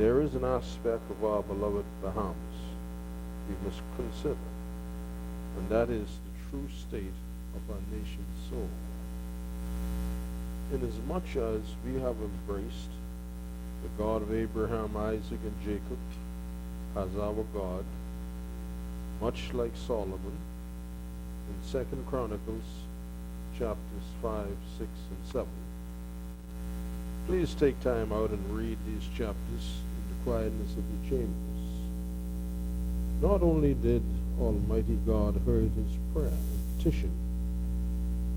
there is an aspect of our beloved Bahamas we must consider, and that is the true state of our nation's soul. Inasmuch as we have embraced the God of Abraham, Isaac, and Jacob as our God, much like Solomon in 2 Chronicles chapters 5, 6, and 7. Please take time out and read these chapters in the quietness of your chambers. Not only did Almighty God hear his prayer and petition,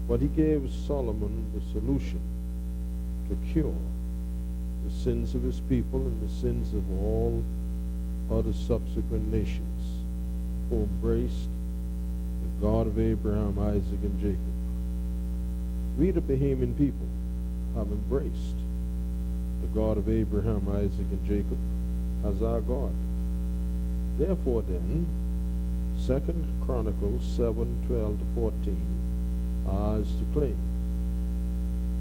but he gave Solomon the solution to cure the sins of his people and the sins of all other subsequent nations who embraced the God of Abraham, Isaac, and Jacob. We, the Bahamian people, have embraced the God of Abraham, Isaac, and Jacob as our God. Therefore then, 2 Chronicles 7, 12 to 14, ours to claim.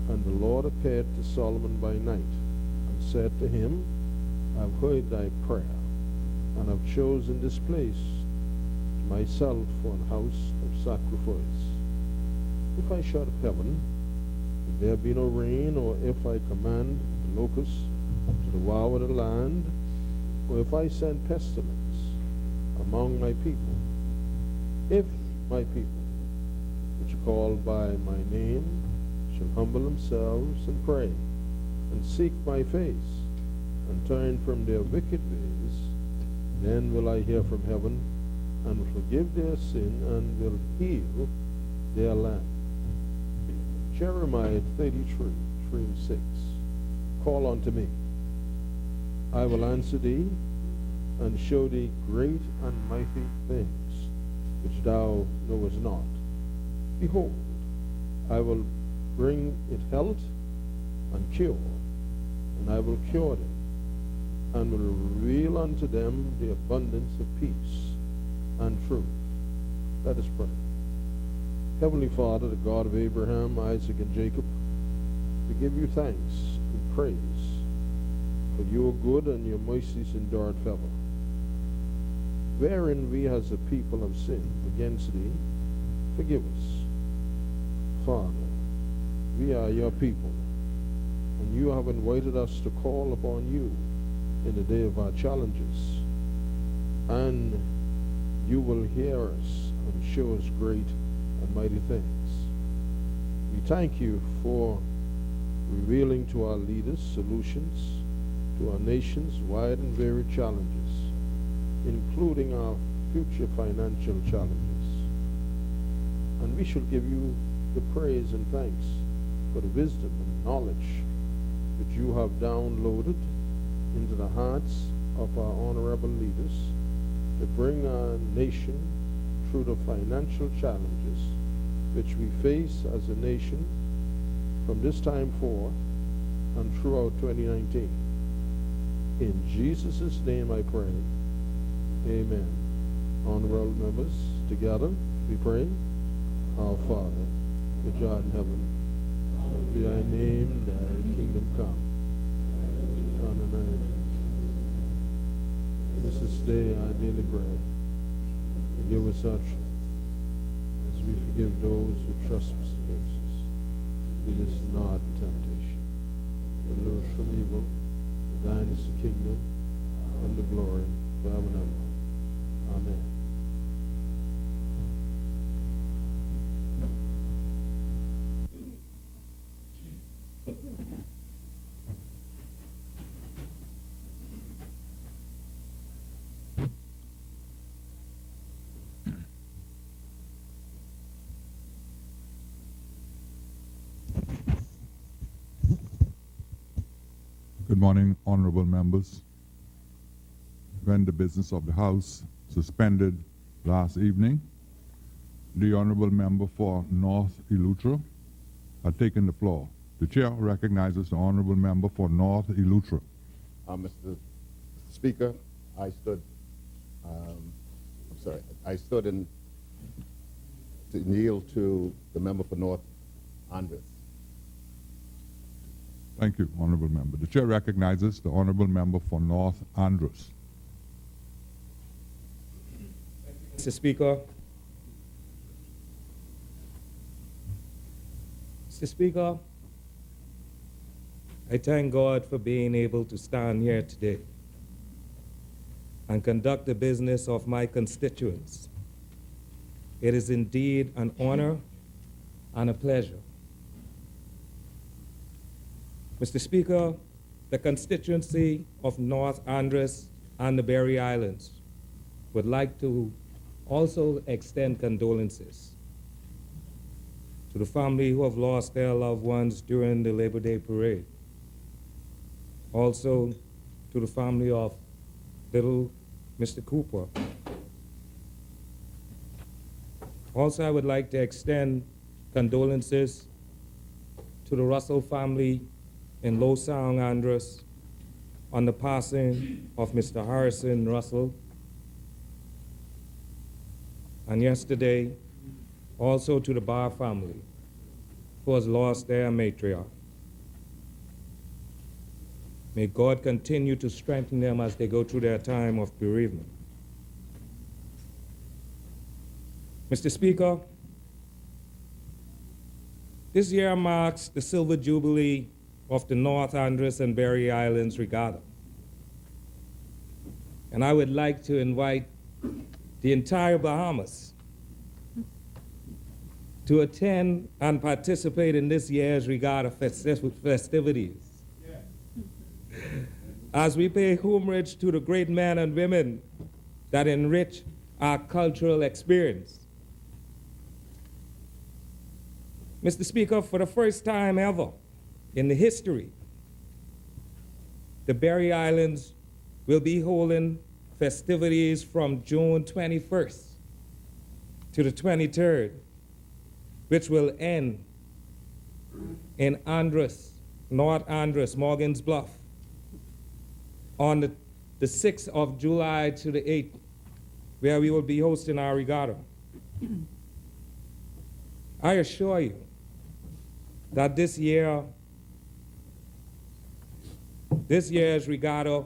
And the Lord appeared to Solomon by night, and said to him, I have heard thy prayer, and have chosen this place to myself for an house of sacrifice. If I shut up heaven, and there be no rain, or if I command the locusts to devour the land, or if I send pestilence among my people, if my people, which are called by my name, shall humble themselves and pray, and seek my face, and turn from their wicked ways, then will I hear from heaven, and will forgive their sin, and will heal their land. Jeremiah 33, 3 and 6. Call unto me. I will answer thee, and show thee great and mighty things, which thou knowest not. Behold, I will bring it health and cure, and I will cure them, and will reveal unto them the abundance of peace and truth. Let us pray. Heavenly Father, the God of Abraham, Isaac, and Jacob, we give you thanks and praise, for you are good and your mercies endure forever. Wherein we as a people have sinned against thee, forgive us. Father, we are your people, and you have invited us to call upon you in the day of our challenges, and you will hear us and show us great and mighty things. We thank you for revealing to our leaders solutions to our nation's wide and varied challenges, including our future financial challenges. And we shall give you the praise and thanks for the wisdom and knowledge that you have downloaded into the hearts of our honorable leaders to bring our nation through the financial challenges which we face as a nation from this time forth and throughout 2019. In Jesus' name I pray. Amen. Honorable members, together we pray. Our Father, which art in heaven, hallowed be thy name, thy kingdom come. On and earth. Give us this day our daily bread. Forgive us our trespasses, as we forgive those who trespass against us. Lead us not in temptation, but deliver us from evil. For thine is the kingdom, and the glory, forever and ever. Amen. Good morning, honorable members. When the business of the House suspended last evening, the honorable member for North Eleuthera had taken the floor. The chair recognizes the honorable member for North Eleuthera. Mr. Speaker, I stood in to kneel to the member for North Andres. Thank you, Honorable Member. The Chair recognizes the Honorable Member for North Andros. Mr. Speaker. Mr. Speaker, I thank God for being able to stand here today and conduct the business of my constituents. It is indeed an honor and a pleasure. Mr. Speaker, the constituency of North Andros and the Berry Islands would like to also extend condolences to the family who have lost their loved ones during the Labor Day parade. Also to the family of little Mr. Cooper. Also, I would like to extend condolences to the Russell family in Low Sound, Andros, on the passing of Mr. Harrison Russell. And yesterday, also to the Barr family, who has lost their matriarch. May God continue to strengthen them as they go through their time of bereavement. Mr. Speaker, this year marks the Silver Jubilee of the North Andros and Berry Islands Regatta. And I would like to invite the entire Bahamas to attend and participate in this year's regatta festivities. As we pay homage to the great men and women that enrich our cultural experience. Mr. Speaker, for the first time ever in the history, the Berry Islands will be holding festivities from June 21st to the 23rd, which will end in Andros, North Andros, Morgan's Bluff, on the 6th of July to the 8th, where we will be hosting our regatta. I assure you that this year's regatta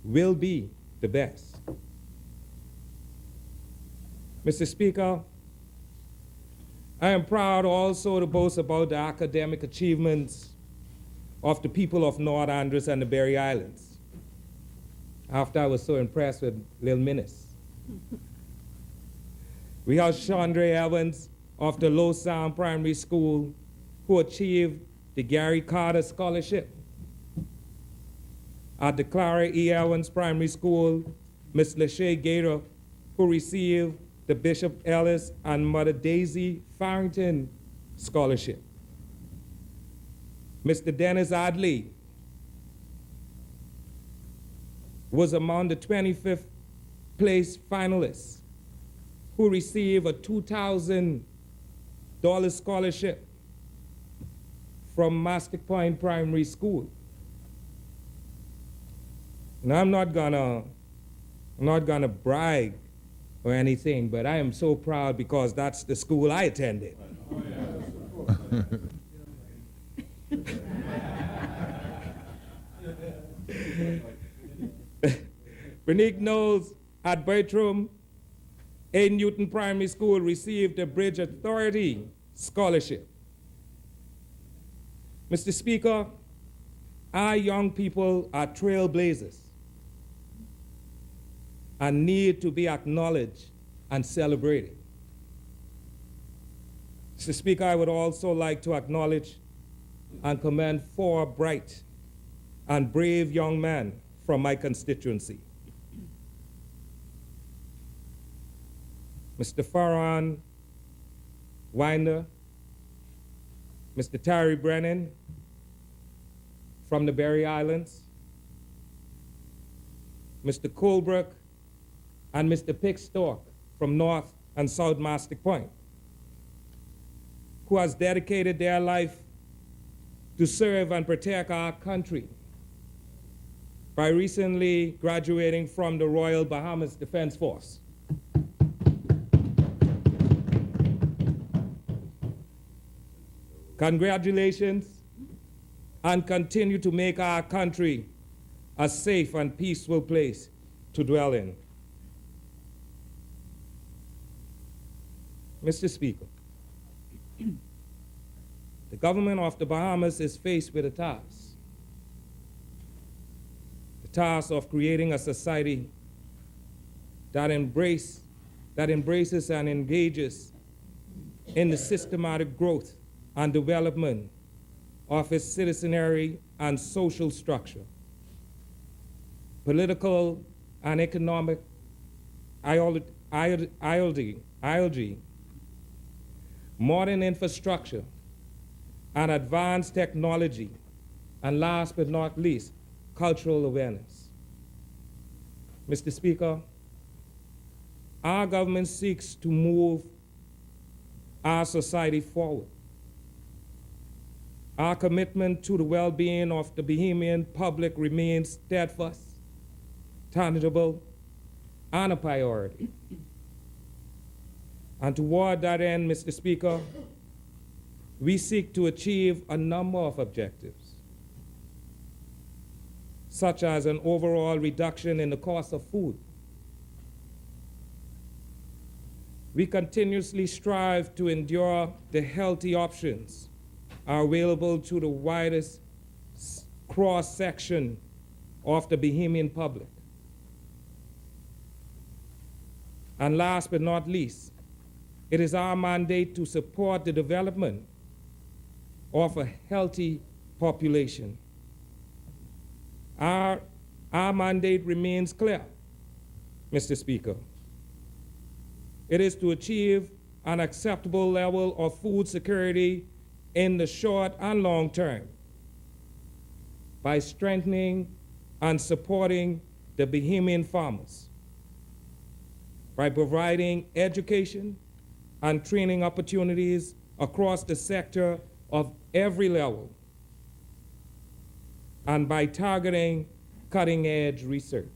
will be the best. Mr. Speaker, I am proud also to boast about the academic achievements of the people of North Andros and the Berry Islands, after I was so impressed with Lil Minnis. We have Chandra Evans of the Low Sound Primary School, who achieved the Gary Carter Scholarship. At the Clara E. Evans Primary School, Ms. Lachey Gator, who received the Bishop Ellis and Mother Daisy Farrington Scholarship. Mr. Dennis Adley was among the 25th place finalists who received a $2,000 scholarship from Mastic Point Primary School. And I'm not gonna brag or anything, but I am so proud because that's the school I attended. Bernice Knowles at Bertram A. Newton Primary School received a Bridge Authority Scholarship. Mr. Speaker, our young people are trailblazers and need to be acknowledged and celebrated. Mr. Speaker, I would also like to acknowledge and commend 4 bright and brave young men from my constituency. Mr. Farhan Winder, Mr. Terry Brennan from the Berry Islands, Mr. Colebrook, and Mr. Pick Stork from North and South Mastic Point, who has dedicated their life to serve and protect our country by recently graduating from the Royal Bahamas Defense Force. Congratulations and continue to make our country a safe and peaceful place to dwell in. Mr. Speaker, the government of the Bahamas is faced with a task. The task of creating a society that embraces and engages in the systematic growth and development of its citizenry and social structure, political and economic ideology, modern infrastructure, and advanced technology, and last but not least, cultural awareness. Mr. Speaker, our government seeks to move our society forward. Our commitment to the well-being of the Bahamian public remains steadfast, tangible, and a priority. And toward that end, Mr. Speaker, we seek to achieve a number of objectives, such as an overall reduction in the cost of food. We continuously strive to endure the healthy options are available to the widest cross-section of the Bahamian public. And last but not least, it is our mandate to support the development of a healthy population. Our mandate remains clear, Mr. Speaker. It is to achieve an acceptable level of food security in the short and long term by strengthening and supporting the Bahamian farmers, by providing education and training opportunities across the sector of every level, and by targeting cutting-edge research.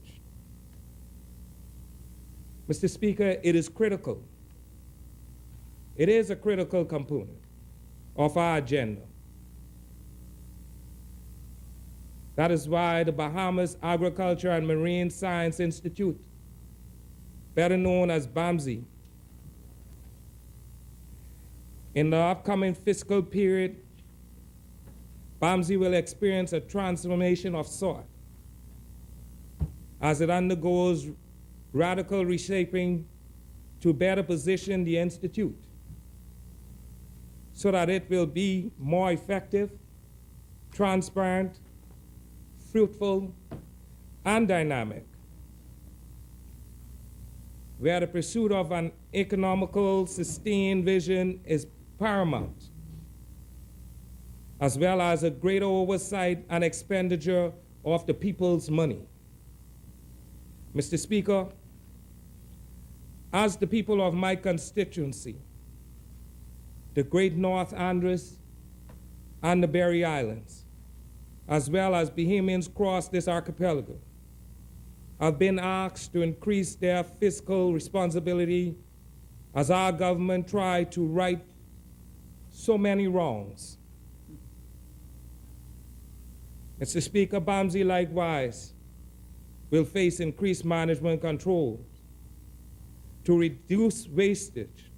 Mr. Speaker, it is critical. It is a critical component of our agenda. That is why the Bahamas Agriculture and Marine Science Institute, better known as BAMSI, in the upcoming fiscal period, BAMSI will experience a transformation of sort as it undergoes radical reshaping to better position the Institute so that it will be more effective, transparent, fruitful, and dynamic, where the pursuit of an economical, sustained vision is paramount, as well as a greater oversight and expenditure of the people's money. Mr. Speaker, as the people of my constituency, the Great North Andros and the Berry Islands, as well as Bahamians across this archipelago, have been asked to increase their fiscal responsibility as our government tries to right so many wrongs. Mr. Speaker, BAMSI likewise will face increased management controls to reduce wastage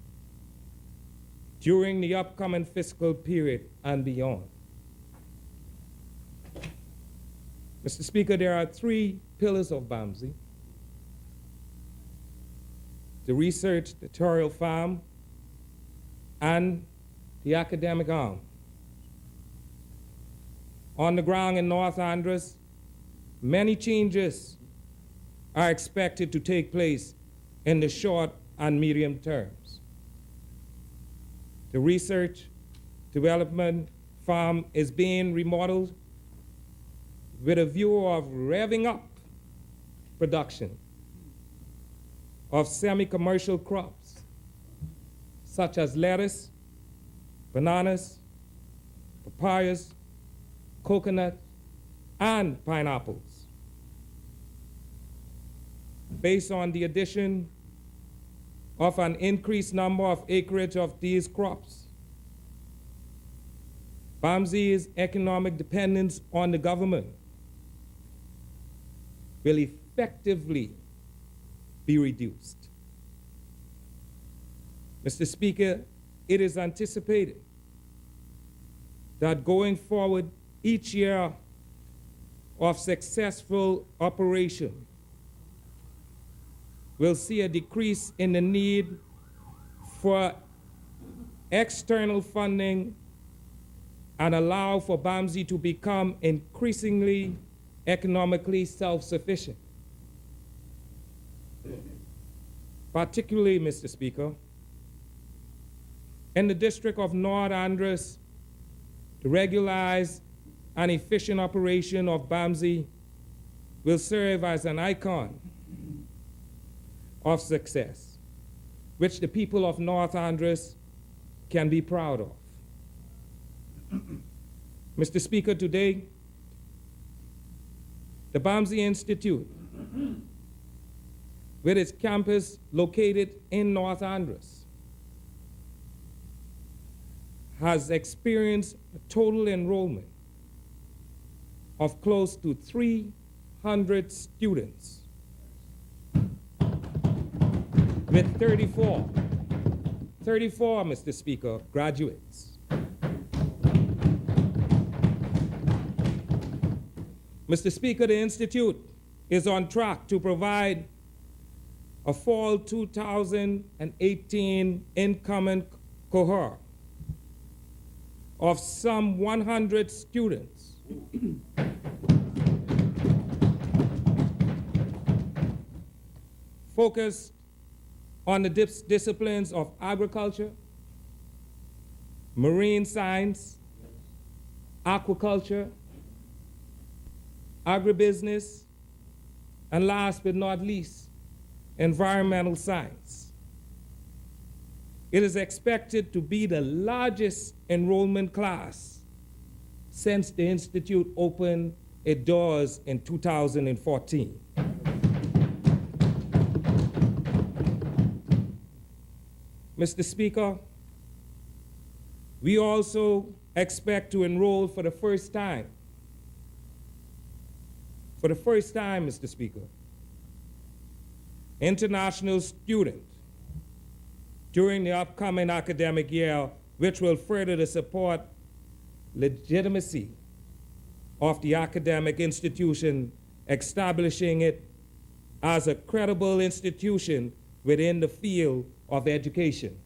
during the upcoming fiscal period and beyond. Mr. Speaker, there are three pillars of BAMSI: the research, the tutorial farm, and the academic arm. On the ground in North Andros, many changes are expected to take place in the short and medium terms. The research development farm is being remodeled with a view of revving up production of semi-commercial crops such as lettuce, bananas, papayas, coconut, and pineapples. Based on the addition of an increased number of acreage of these crops, BAMSI's economic dependence on the government will effectively be reduced. Mr. Speaker, it is anticipated that going forward, each year of successful operation will see a decrease in the need for external funding and allow for BAMSI to become increasingly economically self-sufficient. Particularly, Mr. Speaker, in the District of North Andros, the regularized and efficient operation of BAMSI will serve as an icon of success, which the people of North Andros can be proud of. Mr. Speaker, today, the BAMSI Institute, with its campus located in North Andros, has experienced a total enrollment of close to 300 students, with 34, Mr. Speaker, graduates. Mr. Speaker, the Institute is on track to provide a fall 2018 incoming cohort of some 100 students focused on the disciplines of agriculture, marine science, aquaculture, agribusiness, and last but not least, environmental science. It is expected to be the largest enrollment class since the Institute opened its doors in 2014. Mr. Speaker, we also expect to enroll for the first time, Mr. Speaker, international student during the upcoming academic year, which will further the support legitimacy of the academic institution, establishing it as a credible institution within the field of education.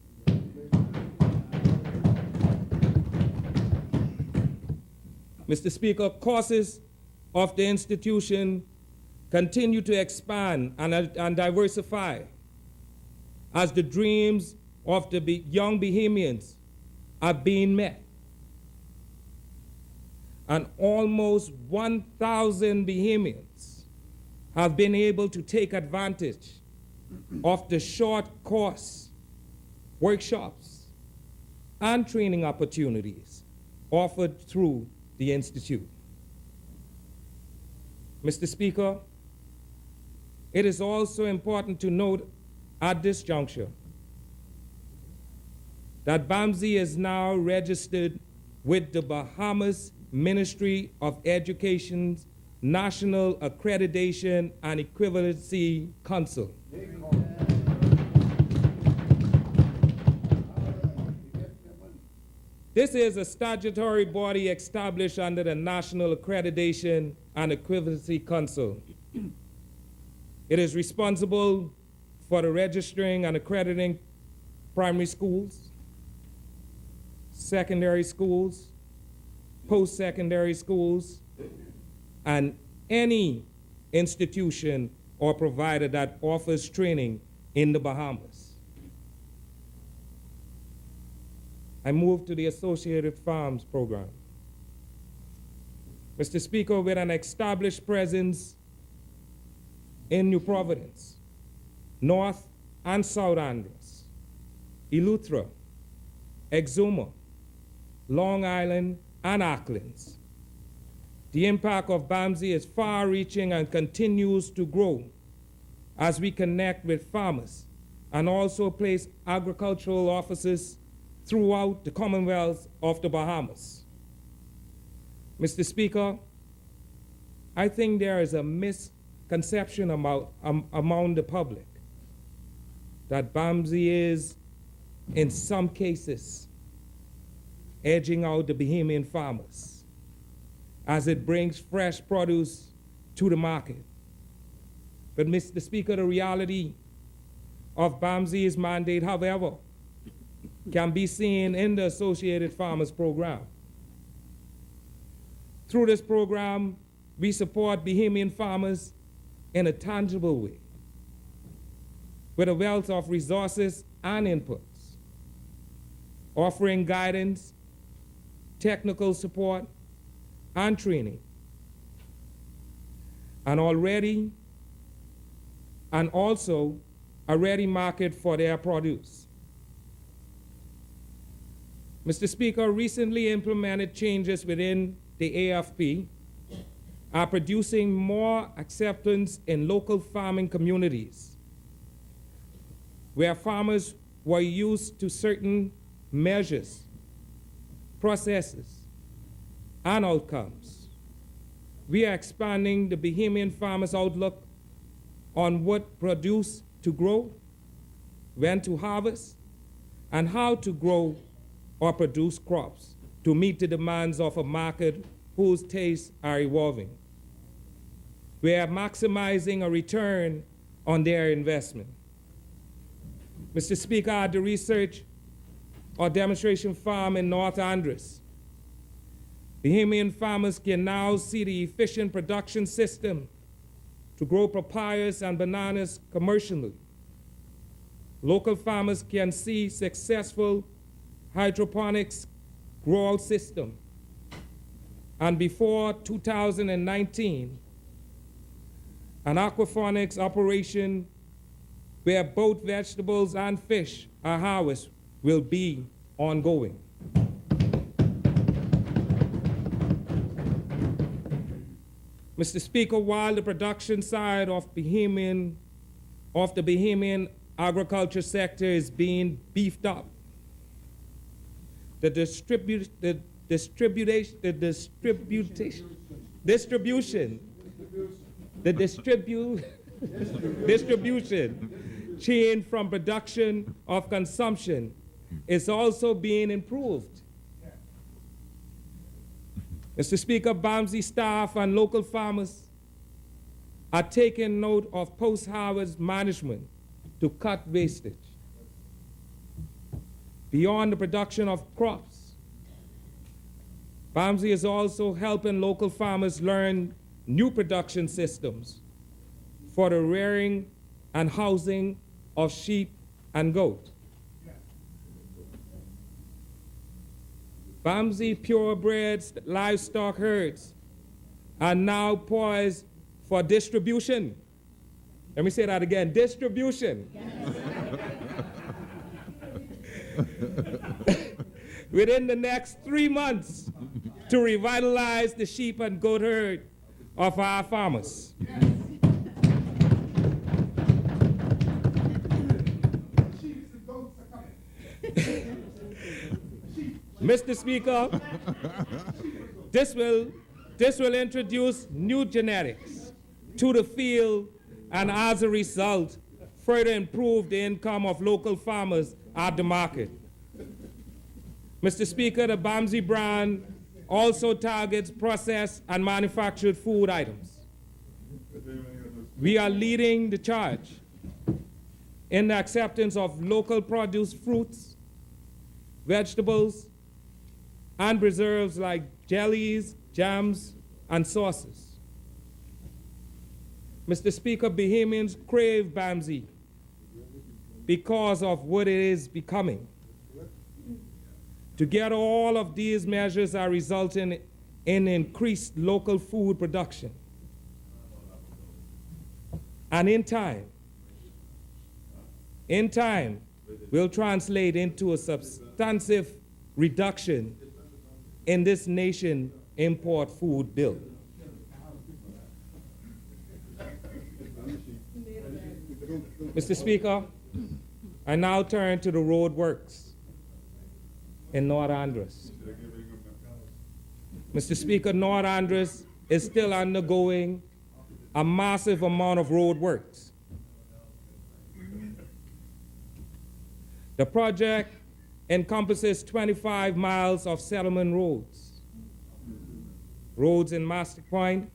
Mr. Speaker, courses of the institution continue to expand and diversify as the dreams of the young Bahamians are being met. And almost 1,000 Bahamians have been able to take advantage of the short course, workshops, and training opportunities offered through the Institute. Mr. Speaker, it is also important to note at this juncture that BAMSI is now registered with the Bahamas Ministry of Education's National Accreditation and Equivalency Council. This is a statutory body established under the National Accreditation and Equivalency Council. It is responsible for the registering and accrediting primary schools, secondary schools, post-secondary schools, and any institution or provider that offers training in the Bahamas. I move to the Associated Farms program. Mr. Speaker, with an established presence in New Providence, North and South Andros, Eleuthera, Exuma, Long Island, and Acklands, the impact of BAMSI is far-reaching and continues to grow as we connect with farmers and also place agricultural offices throughout the Commonwealth of the Bahamas. Mr. Speaker, I think there is a misconception among the public that BAMSI is, in some cases, edging out the Bahamian farmers as it brings fresh produce to the market. But, Mr. Speaker, the reality of BAMSI's mandate, however, can be seen in the Associated Farmers Program. Through this program, we support Bahamian farmers in a tangible way, with a wealth of resources and inputs, offering guidance, technical support, and training, and also a ready market for their produce. Mr. Speaker, recently implemented changes within the AFP are producing more acceptance in local farming communities, where farmers were used to certain measures, processes, and outcomes. We are expanding the Bahamian farmers' outlook on what produce to grow, when to harvest, and how to grow or produce crops to meet the demands of a market whose tastes are evolving. We are maximizing a return on their investment. Mr. Speaker, at the research or demonstration farm in North Andros, Bahamian farmers can now see the efficient production system to grow papayas and bananas commercially. Local farmers can see successful hydroponics grow-out system. And before 2019, an aquaponics operation where both vegetables and fish are harvested will be ongoing. Mr. Speaker, while the production side of the Bahamian agriculture sector is being beefed up, the distribution chain from production of consumption is also being improved. Mr. Speaker, BAMSI staff and local farmers are taking note of post-harvest management to cut wastage. Beyond the production of crops, BAMSI is also helping local farmers learn new production systems for the rearing and housing of sheep and goat. BAMSI purebred livestock herds are now poised for distribution. Let me say that again, distribution. Within the next 3 months to revitalize the sheep and goat herd of our farmers. Mr. Speaker, this will introduce new genetics to the field and as a result, further improve the income of local farmers at the market. Mr. Speaker, the BAMSI brand also targets processed and manufactured food items. We are leading the charge in the acceptance of local produce, fruits, vegetables, and preserves like jellies, jams, and sauces. Mr. Speaker, Bahamians crave BAMSI because of what it is becoming. Together, all of these measures are resulting in increased local food production. And in time, will translate into a substantive reduction in this nation import food bill. Mr. Speaker, I now turn to the road works in North Andros. Mr. Speaker, North Andros is still undergoing a massive amount of road works. The project encompasses 25 miles of settlement roads. Roads in Mastic Point,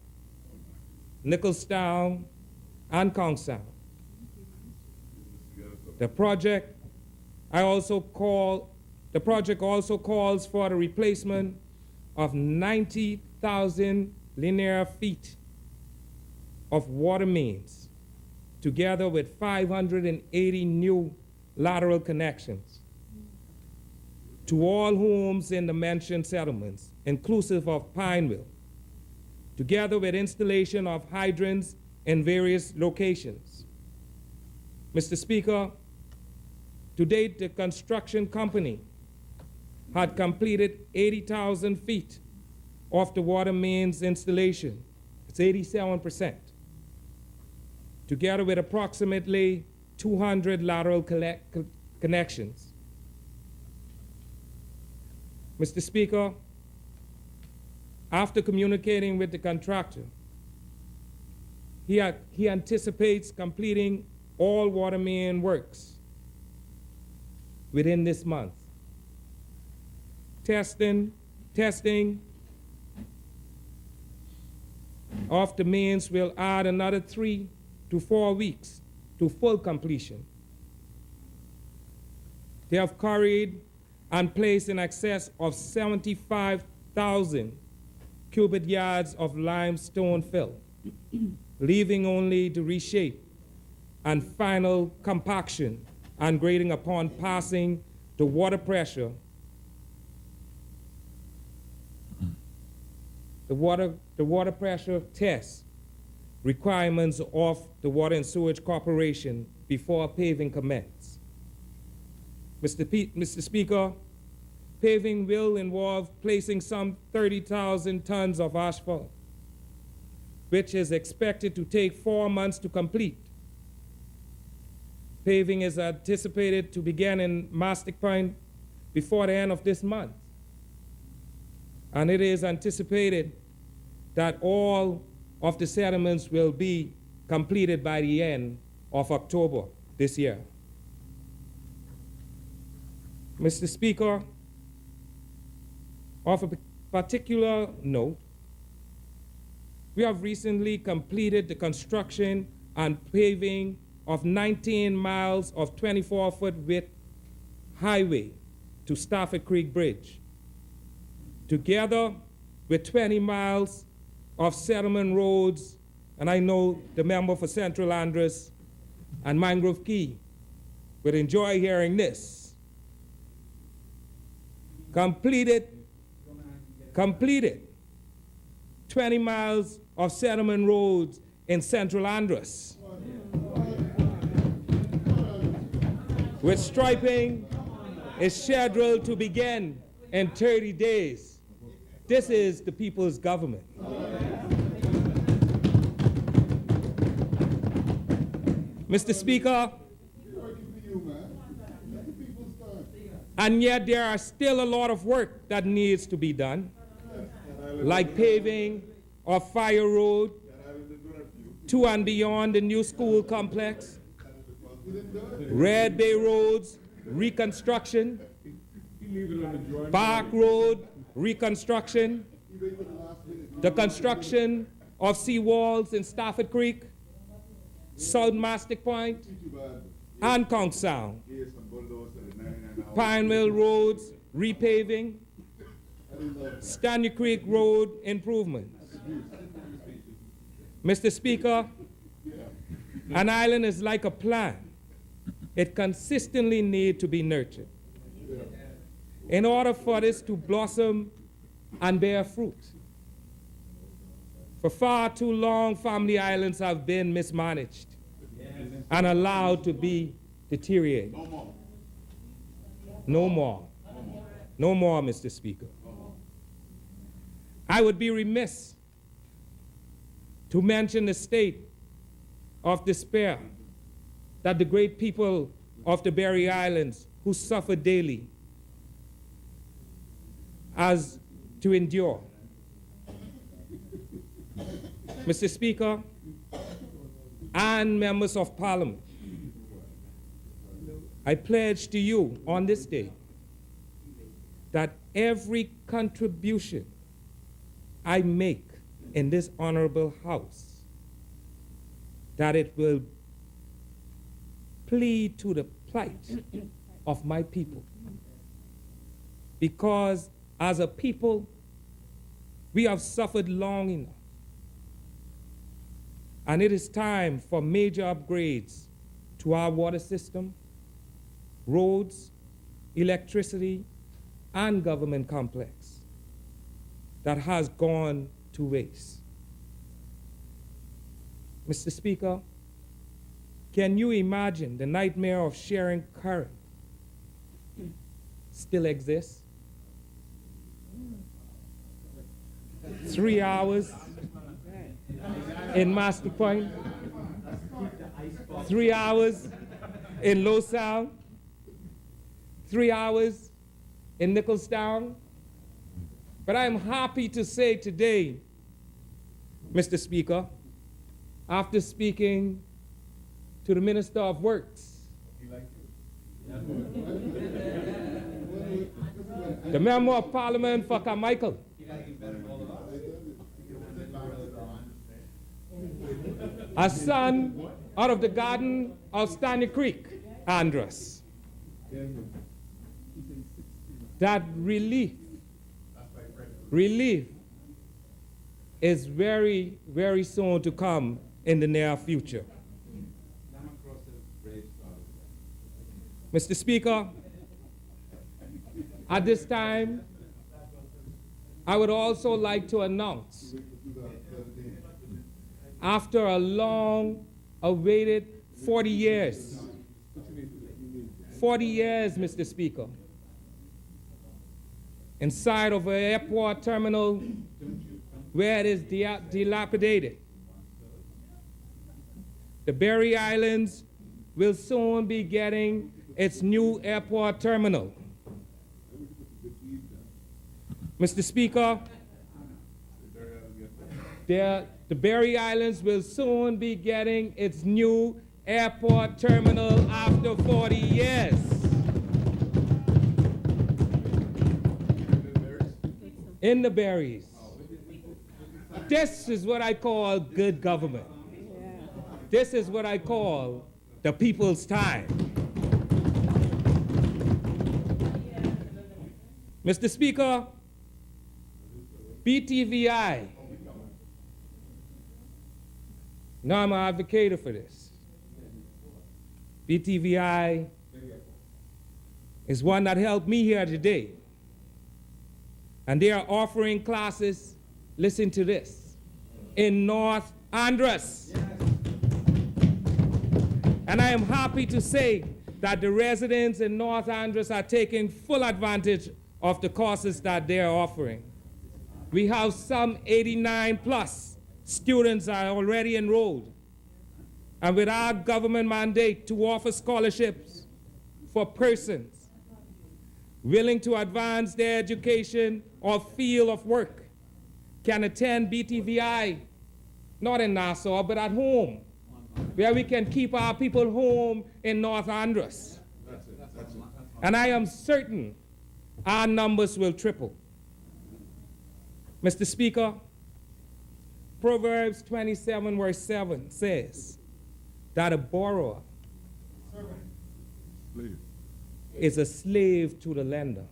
Nicholstown, and Kongstown. The project also calls for the replacement of 90,000 linear feet of water mains, together with 580 new lateral connections to all homes in the mentioned settlements, inclusive of Pineville, together with installation of hydrants in various locations. Mr. Speaker, to date, the construction company had completed 80,000 feet of the water mains installation. It's 87%, together with approximately 200 lateral connections. Mr. Speaker, after communicating with the contractor, he anticipates completing all water main works within this month. Testing of the mains will add another 3 to 4 weeks to full completion. They have carried and placed in excess of 75,000 cubic yards of limestone fill, leaving only to reshape and final compaction and grading upon passing the water pressure, the water pressure test requirements of the Water and Sewage Corporation before paving commence. Mr. Speaker, paving will involve placing some 30,000 tons of asphalt, which is expected to take 4 months to complete. Paving is anticipated to begin in Mastic Point before the end of this month. And it is anticipated that all of the settlements will be completed by the end of October this year. Mr. Speaker, of a particular note, we have recently completed the construction and paving of 19 miles of 24-foot width highway to Stafford Creek Bridge, together with 20 miles of settlement roads, and I know the member for Central Andros and Mangrove Key would enjoy hearing this. Completed 20 miles of settlement roads in Central Andros, with striping is scheduled to begin in 30 days. This is the people's government. Mr. Speaker, and yet there are still a lot of work that needs to be done, like paving of Fire Road to and beyond the new school complex, Red Bay Road's reconstruction, Park Road reconstruction, the construction of seawalls in Stafford Creek, South Mastic Point, and Kongstown, Pineville Roads repaving, Stanley Creek Road improvements. Mr. Speaker, an island is like a plant. It consistently needs to be nurtured. In order for this to blossom and bear fruit. For far too long, family islands have been mismanaged and allowed to be deteriorated. No more. No more, Mr. Speaker. I would be remiss to mention the state of despair that the great people of the Berry Islands who suffer daily as to endure. Mr. Speaker, and members of Parliament, I pledge to you on this day that every contribution I make in this honorable House, that it will plead to the plight of my people. Because as a people, we have suffered long enough. And it is time for major upgrades to our water system, roads, electricity, and government complex that has gone to waste. Mr. Speaker, can you imagine the nightmare of sharing current still exists? 3 hours in Master Point, 3 hours in Low Sound, 3 hours in Nicholstown. But I am happy to say today, Mr. Speaker, after speaking to the Minister of Works, the Member of Parliament for Carmichael, a son out of the garden of Stanley Creek, Andros, that relief is very, very soon to come in the near future. Mr. Speaker, at this time, I would also like to announce, after a long-awaited 40 years, Mr. Speaker, inside of an airport terminal where it is dilapidated, the Berry Islands will soon be getting its new airport terminal. Mr. Speaker, the Berry Islands will soon be getting its new airport terminal after 40 years. In the Berries. This is what I call good government. This is what I call the people's time. Mr. Speaker, BTVI, now I'm an advocate for this. BTVI is one that helped me here today. And they are offering classes, listen to this, in North Andros. And I am happy to say that the residents in North Andros are taking full advantage of the courses that they are offering. We have some 89 plus students are already enrolled. And with our government mandate to offer scholarships for persons willing to advance their education or field of work can attend BTVI, not in Nassau, but at home, where we can keep our people home in North Andros. And I am certain our numbers will triple. Mr. Speaker, Proverbs 27 verse 7 says that a borrower is a slave to the lender.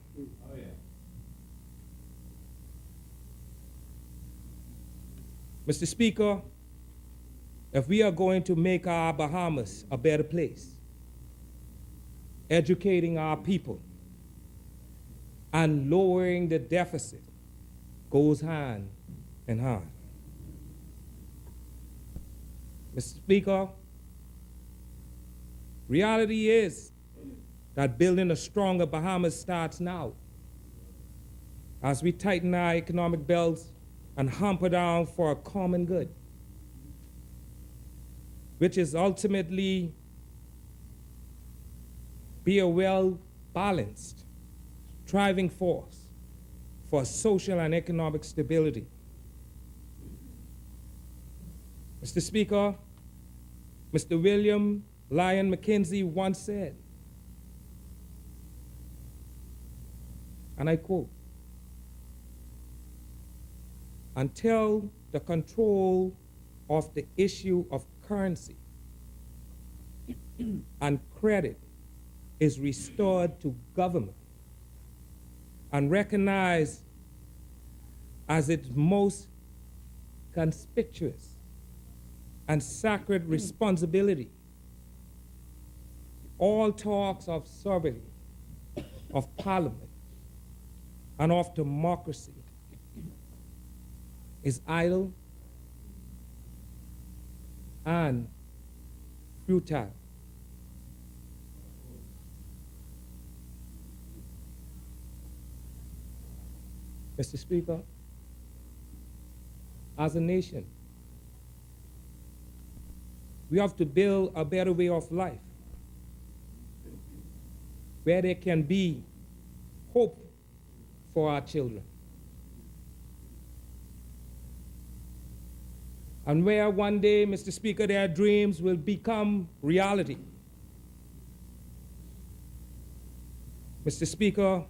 Mr. Speaker, if we are going to make our Bahamas a better place, educating our people and lowering the deficit goes hand in hand. Mr. Speaker, reality is that building a stronger Bahamas starts now. As we tighten our economic belts and hamper down for a common good, which is ultimately be a well-balanced, thriving force for social and economic stability. Mr. Speaker, Mr. William Lyon Mackenzie once said, and I quote, "Until the control of the issue of currency and credit is restored to government and recognized as its most conspicuous and sacred responsibility, all talks of sovereignty, of parliament, and of democracy is idle and futile." Mr. Speaker, as a nation, we have to build a better way of life where there can be hope for our children, and where one day, Mr. Speaker, their dreams will become reality. Mr. Speaker,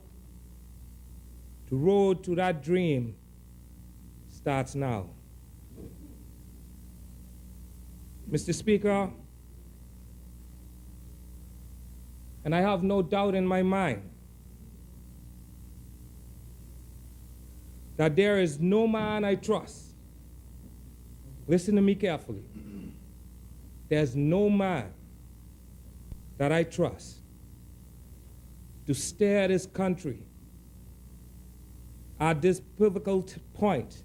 the road to that dream starts now. Mr. Speaker, and I have no doubt in my mind that there is no man I trust. Listen to me carefully. There's no man that I trust to steer this country at this pivotal point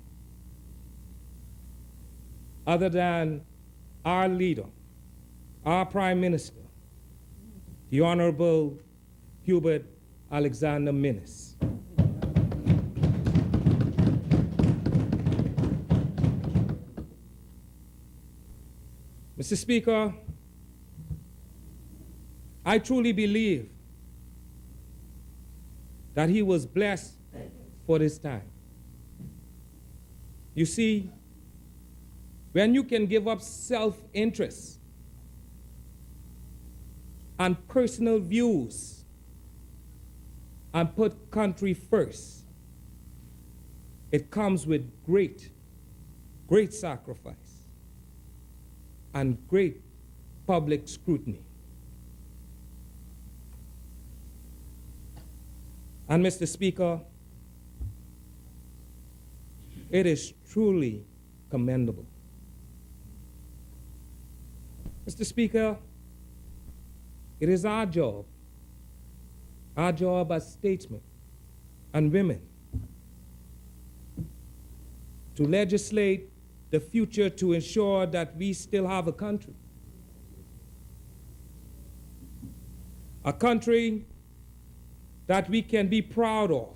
other than our leader, our Prime Minister, the Honorable Hubert Alexander Minnis. Mr. Speaker, I truly believe that he was blessed for this time. You see, when you can give up self-interest and personal views and put country first, it comes with great sacrifice and great public scrutiny. And Mr. Speaker, it is truly commendable. Mr. Speaker, it is our job as statesmen and women, to legislate the future to ensure that we still have a country. A country that we can be proud of,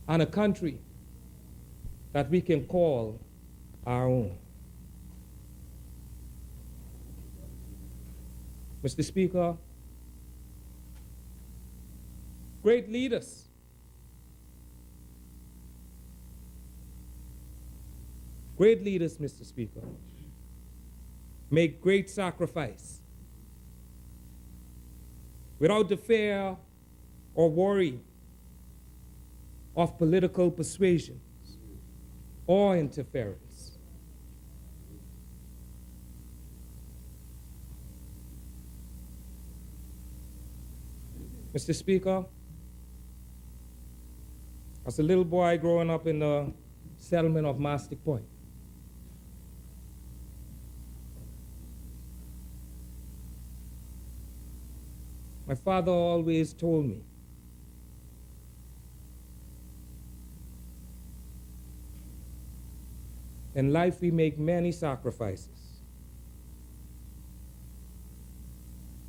and a country that we can call our own. Mr. Speaker, great leaders Mr. Speaker, make great sacrifice without the fear or worry of political persuasions or interference. Mr. Speaker, as a little boy growing up in the settlement of Mastic Point, my father always told me, in life we make many sacrifices.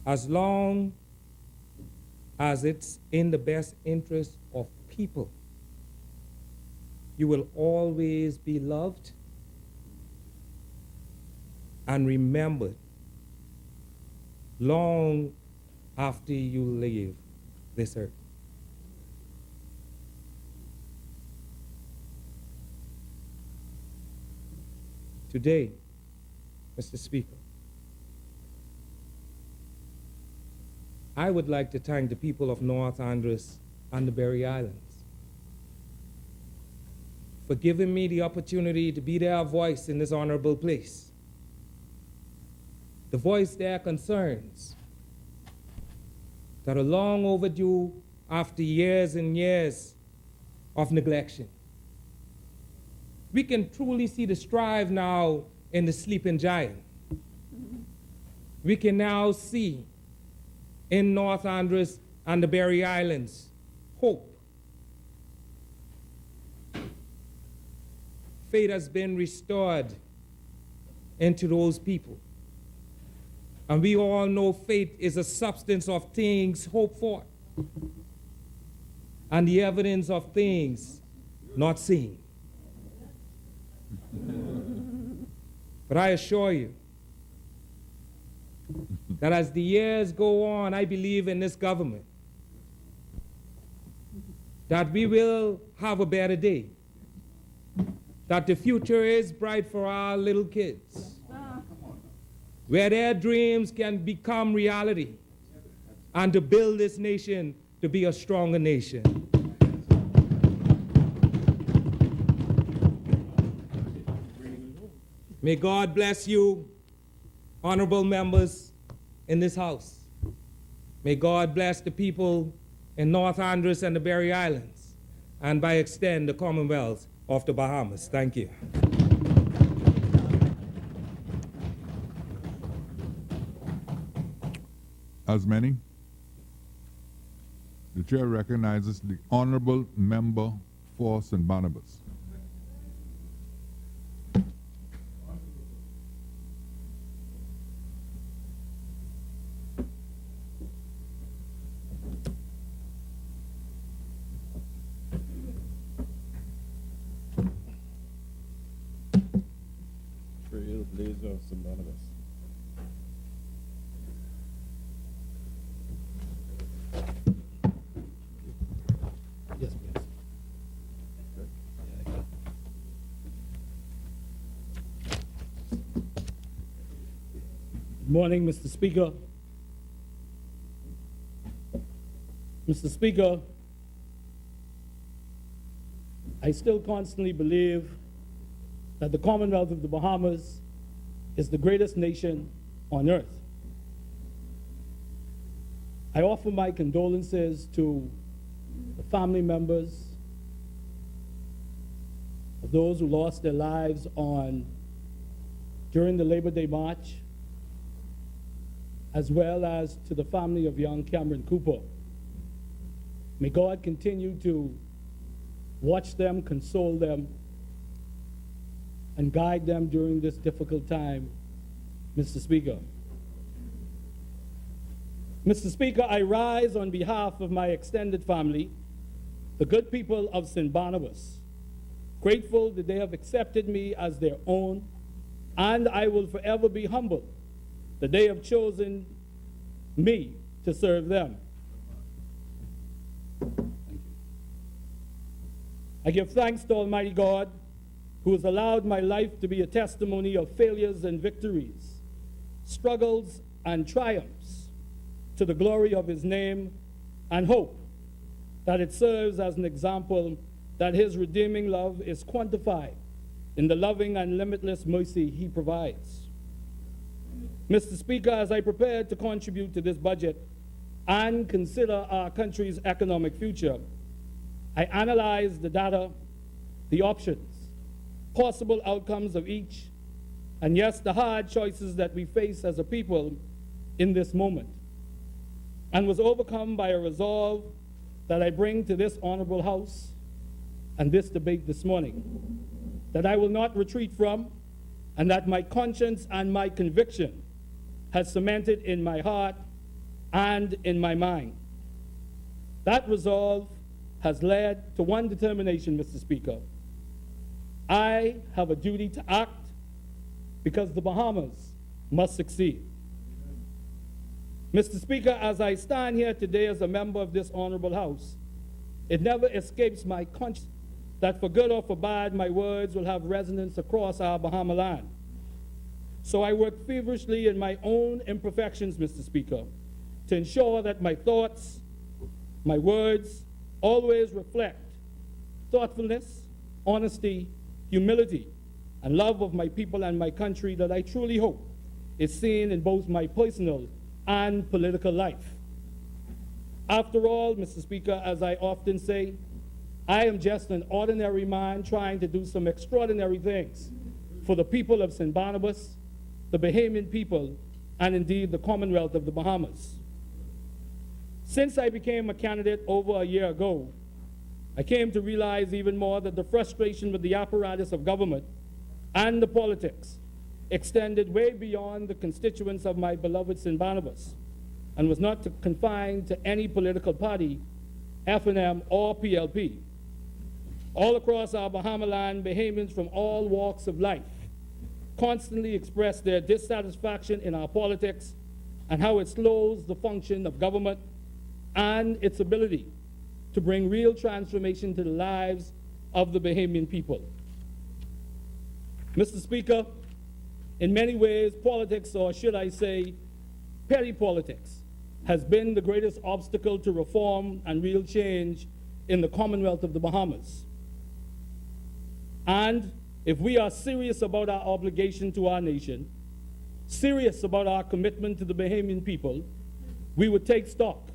As long as it's in the best interest of people, you will always be loved and remembered long after you leave this earth. today, Mr. Speaker, I would like to thank the people of North Andros and the Berry Islands for giving me the opportunity to be their voice in this honorable place, to voice their concerns that are long overdue after years and years of neglection. We can truly see the strive now in the sleeping giant. We can now see in North Andros and the Berry Islands hope. Faith has been restored into those people. And we all know faith is a substance of things hoped for and the evidence of things not seen. But I assure you that as the years go on, I believe in this government that we will have a better day, that the future is bright for our little kids, where their dreams can become reality, and to build this nation to be a stronger nation. May God bless you, honorable members in this house. May God bless the people in North Andros and the Berry Islands, and by extent, the Commonwealth of the Bahamas. Thank you. As many, the chair recognizes the honorable member for St. Barnabas. Trailblazer of St. Barnabas. Yes, please. Good morning, Mr. Speaker. Mr. Speaker, I still constantly believe that the Commonwealth of the Bahamas is the greatest nation on earth. I offer my condolences to the family members of those who lost their lives during the Labor Day March, as well as to the family of young Cameron Cooper. May God continue to watch them, console them, and guide them during this difficult time, Mr. Speaker. Mr. Speaker, I rise on behalf of my extended family, the good people of St. Barnabas, grateful that they have accepted me as their own, and I will forever be humbled that they have chosen me to serve them. Thank you. I give thanks to Almighty God, who has allowed my life to be a testimony of failures and victories, struggles and triumphs, to the glory of his name, and hope that it serves as an example that his redeeming love is quantified in the loving and limitless mercy he provides. Mr. Speaker, as I prepare to contribute to this budget and consider our country's economic future, I analyze the data, the options, possible outcomes of each, and yes, the hard choices that we face as a people in this moment, and was overcome by a resolve that I bring to this honorable House and this debate this morning, that I will not retreat from, and that my conscience and my conviction has cemented in my heart and in my mind. That resolve has led to one determination, Mr. Speaker. I have a duty to act because the Bahamas must succeed. Mr. Speaker, as I stand here today as a member of this honorable House, it never escapes my conscience that for good or for bad, my words will have resonance across our Bahama land. So I work feverishly in my own imperfections, Mr. Speaker, to ensure that my thoughts, my words, always reflect thoughtfulness, honesty, humility, and love of my people and my country that I truly hope is seen in both my personal and political life. After all, Mr. Speaker, as I often say, I am just an ordinary man trying to do some extraordinary things for the people of St. Barnabas, the Bahamian people, and indeed the Commonwealth of the Bahamas. Since I became a candidate over a year ago, I came to realize even more that the frustration with the apparatus of government and the politics extended way beyond the constituents of my beloved St. Barnabas and was not confined to any political party, FNM or PLP. All across our Bahama land, Bahamians from all walks of life constantly express their dissatisfaction in our politics and how it slows the function of government and its ability to bring real transformation to the lives of the Bahamian people. Mr. Speaker, in many ways, politics, or should I say, petty politics, has been the greatest obstacle to reform and real change in the Commonwealth of the Bahamas. And if we are serious about our obligation to our nation, serious about our commitment to the Bahamian people, we would take stock,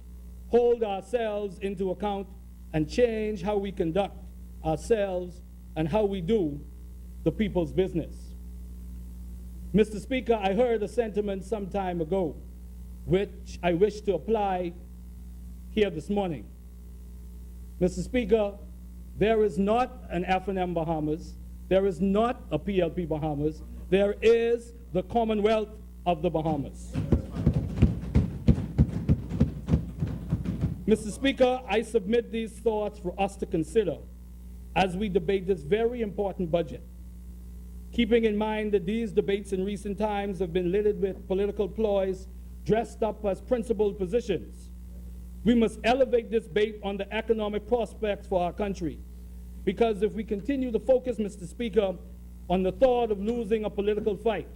hold ourselves into account, and change how we conduct ourselves and how we do the people's business. Mr. Speaker, I heard a sentiment some time ago, which I wish to apply here this morning. Mr. Speaker, there is not an FNM Bahamas, there is not a PLP Bahamas, there is the Commonwealth of the Bahamas. Mr. Speaker, I submit these thoughts for us to consider as we debate this very important budget, keeping in mind that these debates in recent times have been littered with political ploys dressed up as principled positions. We must elevate this debate on the economic prospects for our country, because if we continue to focus, Mr. Speaker, on the thought of losing a political fight,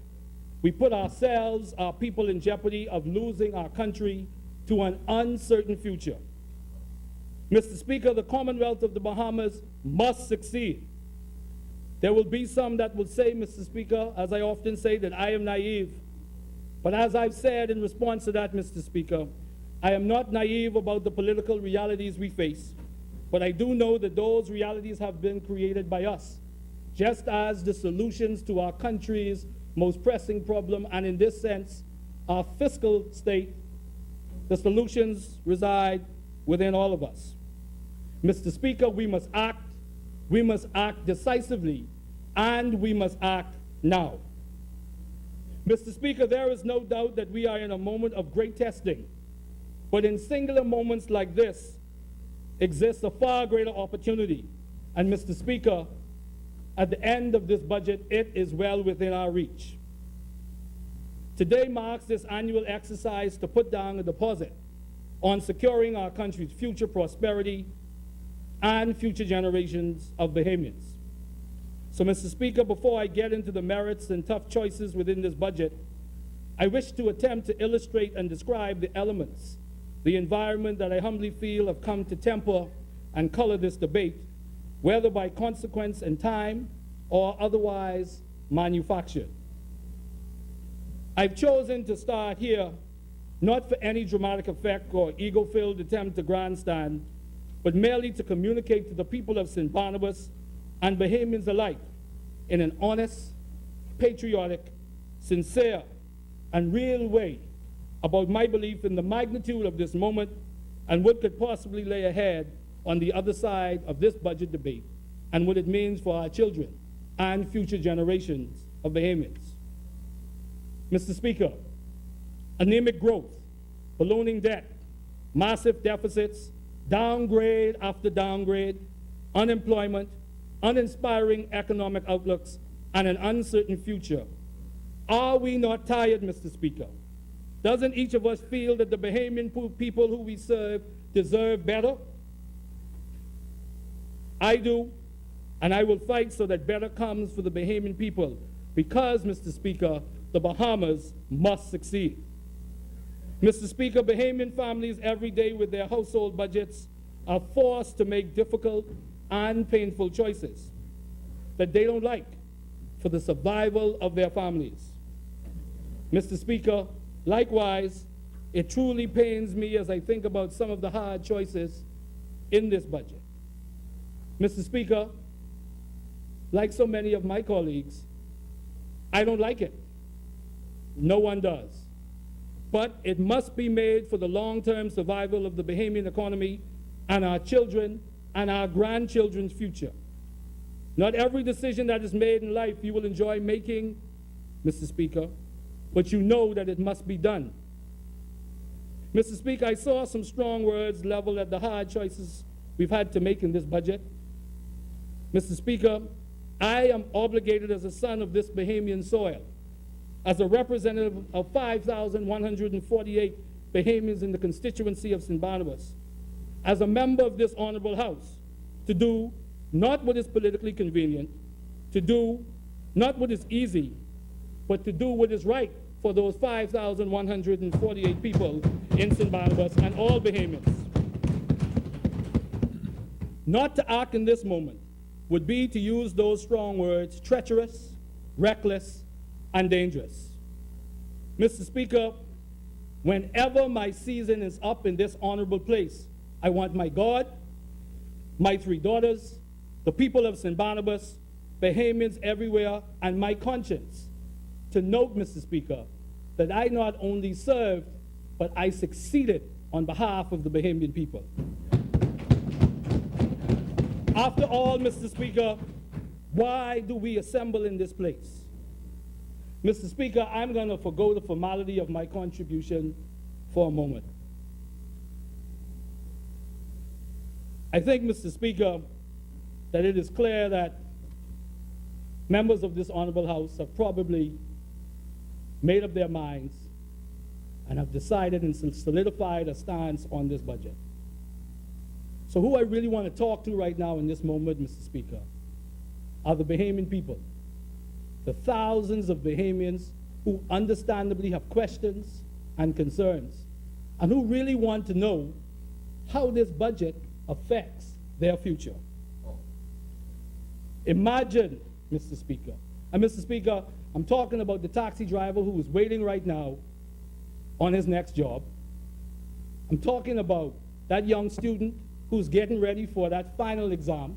we put ourselves, our people, in jeopardy of losing our country to an uncertain future. Mr. Speaker, the Commonwealth of the Bahamas must succeed. There will be some that will say, Mr. Speaker, as I often say, that I am naive. But as I've said in response to that, Mr. Speaker, I am not naive about the political realities we face, but I do know that those realities have been created by us, just as the solutions to our country's most pressing problem, and in this sense, our fiscal state, the solutions reside within all of us. Mr. Speaker, we must act decisively, and we must act now. Mr. Speaker, there is no doubt that we are in a moment of great testing, but in singular moments like this exists a far greater opportunity. And Mr. Speaker, at the end of this budget, it is well within our reach. Today marks this annual exercise to put down a deposit on securing our country's future prosperity and future generations of Bahamians. So, Mr. Speaker, before I get into the merits and tough choices within this budget, I wish to attempt to illustrate and describe the elements, the environment that I humbly feel have come to temper and color this debate, whether by consequence and time or otherwise manufactured. I've chosen to start here not for any dramatic effect or ego-filled attempt to grandstand, but merely to communicate to the people of St. Barnabas and Bahamians alike in an honest, patriotic, sincere, and real way about my belief in the magnitude of this moment and what could possibly lay ahead on the other side of this budget debate and what it means for our children and future generations of Bahamians. Mr. Speaker, anemic growth, ballooning debt, massive deficits, downgrade after downgrade, unemployment, uninspiring economic outlooks, and an uncertain future. Are we not tired, Mr. Speaker? Doesn't each of us feel that the Bahamian people who we serve deserve better? I do, and I will fight so that better comes for the Bahamian people because, Mr. Speaker, the Bahamas must succeed. Mr. Speaker, Bahamian families every day with their household budgets are forced to make difficult and painful choices that they don't like for the survival of their families. Mr. Speaker, likewise, it truly pains me as I think about some of the hard choices in this budget. Mr. Speaker, like so many of my colleagues, I don't like it. No one does. But it must be made for the long-term survival of the Bahamian economy and our children and our grandchildren's future. Not every decision that is made in life you will enjoy making, Mr. Speaker, but you know that it must be done. Mr. Speaker, I saw some strong words leveled at the hard choices we've had to make in this budget. Mr. Speaker, I am obligated as a son of this Bahamian soil, as a representative of 5,148 Bahamians in the constituency of St. Barnabas, as a member of this honorable house, to do not what is politically convenient, to do not what is easy, but to do what is right for those 5,148 people in St. Barnabas and all Bahamians. Not to act in this moment would be to use those strong words, treacherous, reckless, and dangerous. Mr. Speaker, whenever my season is up in this honorable place, I want my God, my three daughters, the people of St. Barnabas, Bahamians everywhere, and my conscience to note, Mr. Speaker, that I not only served, but I succeeded on behalf of the Bahamian people. After all, Mr. Speaker, why do we assemble in this place? Mr. Speaker, I'm going to forgo the formality of my contribution for a moment. I think, Mr. Speaker, that it is clear that members of this honorable house have probably made up their minds and have decided and solidified a stance on this budget. So who I really want to talk to right now in this moment, Mr. Speaker, are the Bahamian people, the thousands of Bahamians who understandably have questions and concerns, and who really want to know how this budget affects their future. Imagine, Mr. Speaker, and Mr. Speaker, I'm talking about the taxi driver who is waiting right now on his next job. I'm talking about that young student who's getting ready for that final exam,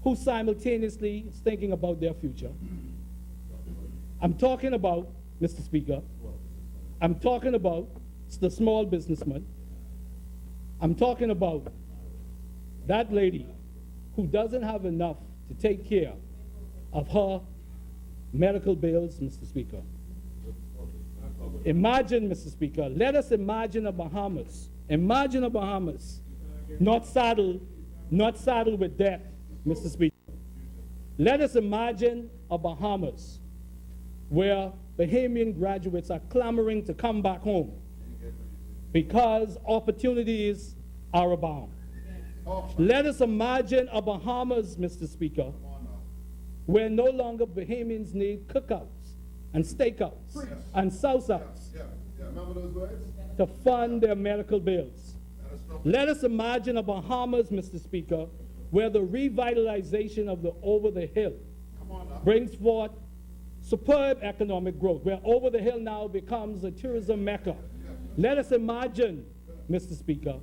who simultaneously is thinking about their future. I'm talking about, Mr. Speaker, I'm talking about the small businessman. I'm talking about that lady who doesn't have enough to take care of her medical bills, Mr. Speaker. Imagine, Mr. Speaker, let us imagine a Bahamas. Imagine a Bahamas not saddled with debt, Mr. Speaker. Let us imagine a Bahamas where Bahamian graduates are clamoring to come back home because opportunities are abound. Let us imagine a Bahamas, Mr. Speaker, where no longer Bahamians need cookouts and steakouts and salsas to fund their medical bills. Let us imagine a Bahamas, Mr. Speaker, where the revitalization of the Over the Hill brings forth superb economic growth, where Over the Hill now becomes a tourism mecca. Let us imagine, Mr. Speaker,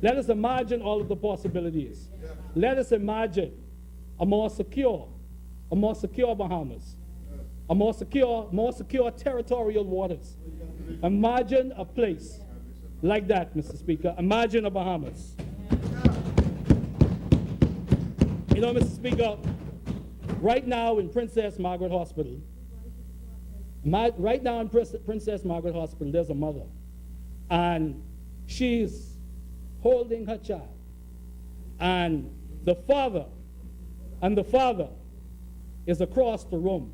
let us imagine all of the possibilities. Let us imagine a more secure Bahamas, a more secure territorial waters. Imagine a place like that, Mr. Speaker. Imagine a Bahamas. You know, Mr. Speaker, right now in Princess Margaret Hospital, there's a mother, and she's holding her child, and the father is across the room,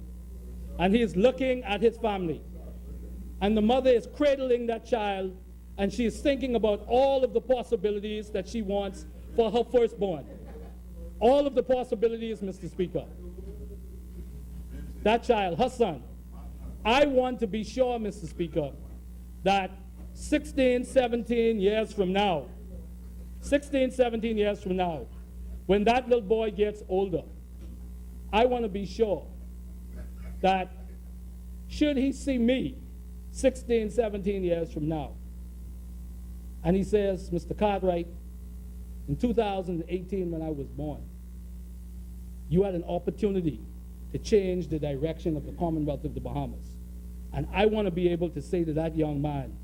and he is looking at his family, and the mother is cradling that child, and she is thinking about all of the possibilities that she wants for her firstborn. All of the possibilities, Mr. Speaker. That child, her son, I want to be sure, Mr. Speaker, that 16, 17 years from now, 16, 17 years from now, when that little boy gets older, I want to be sure that should he see me 16, 17 years from now, and he says, Mr. Cartwright, in 2018 when I was born, you had an opportunity to change the direction of the Commonwealth of the Bahamas. And I want to be able to say to that young man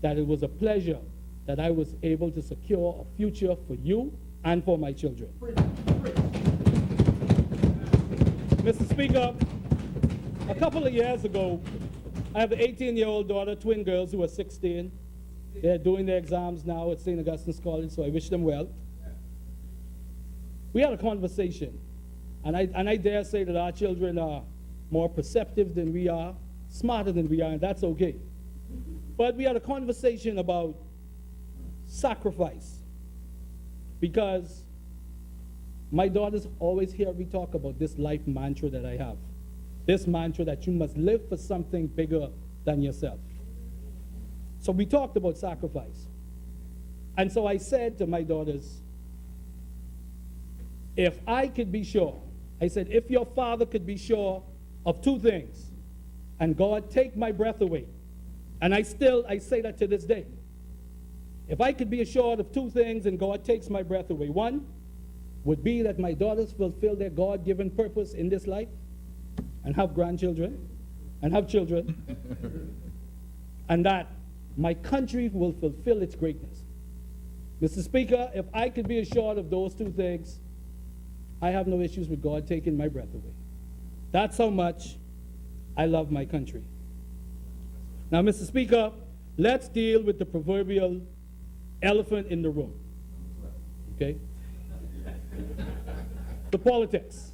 that it was a pleasure that I was able to secure a future for you and for my children. Mr. Speaker, a couple of years ago, I have an 18-year-old daughter, twin girls who are 16. They're doing their exams now at St. Augustine's College, so I wish them well. We had a conversation, and I dare say that our children are more perceptive than we are, smarter than we are, and that's okay. But we had a conversation about sacrifice, because my daughters always hear me talk about this life mantra that I have. This mantra that you must live for something bigger than yourself. So we talked about sacrifice. And so I said to my daughters, if I could be sure, I said, if your father could be sure of two things, and God take my breath away, and I say that to this day, if I could be assured of two things and God takes my breath away, one would be that my daughters fulfill their God-given purpose in this life and have grandchildren and have children, and that my country will fulfill its greatness. Mr. Speaker, if I could be assured of those two things, I have no issues with God taking my breath away. That's how much I love my country. Now, Mr. Speaker, let's deal with the proverbial elephant in the room, okay? The politics.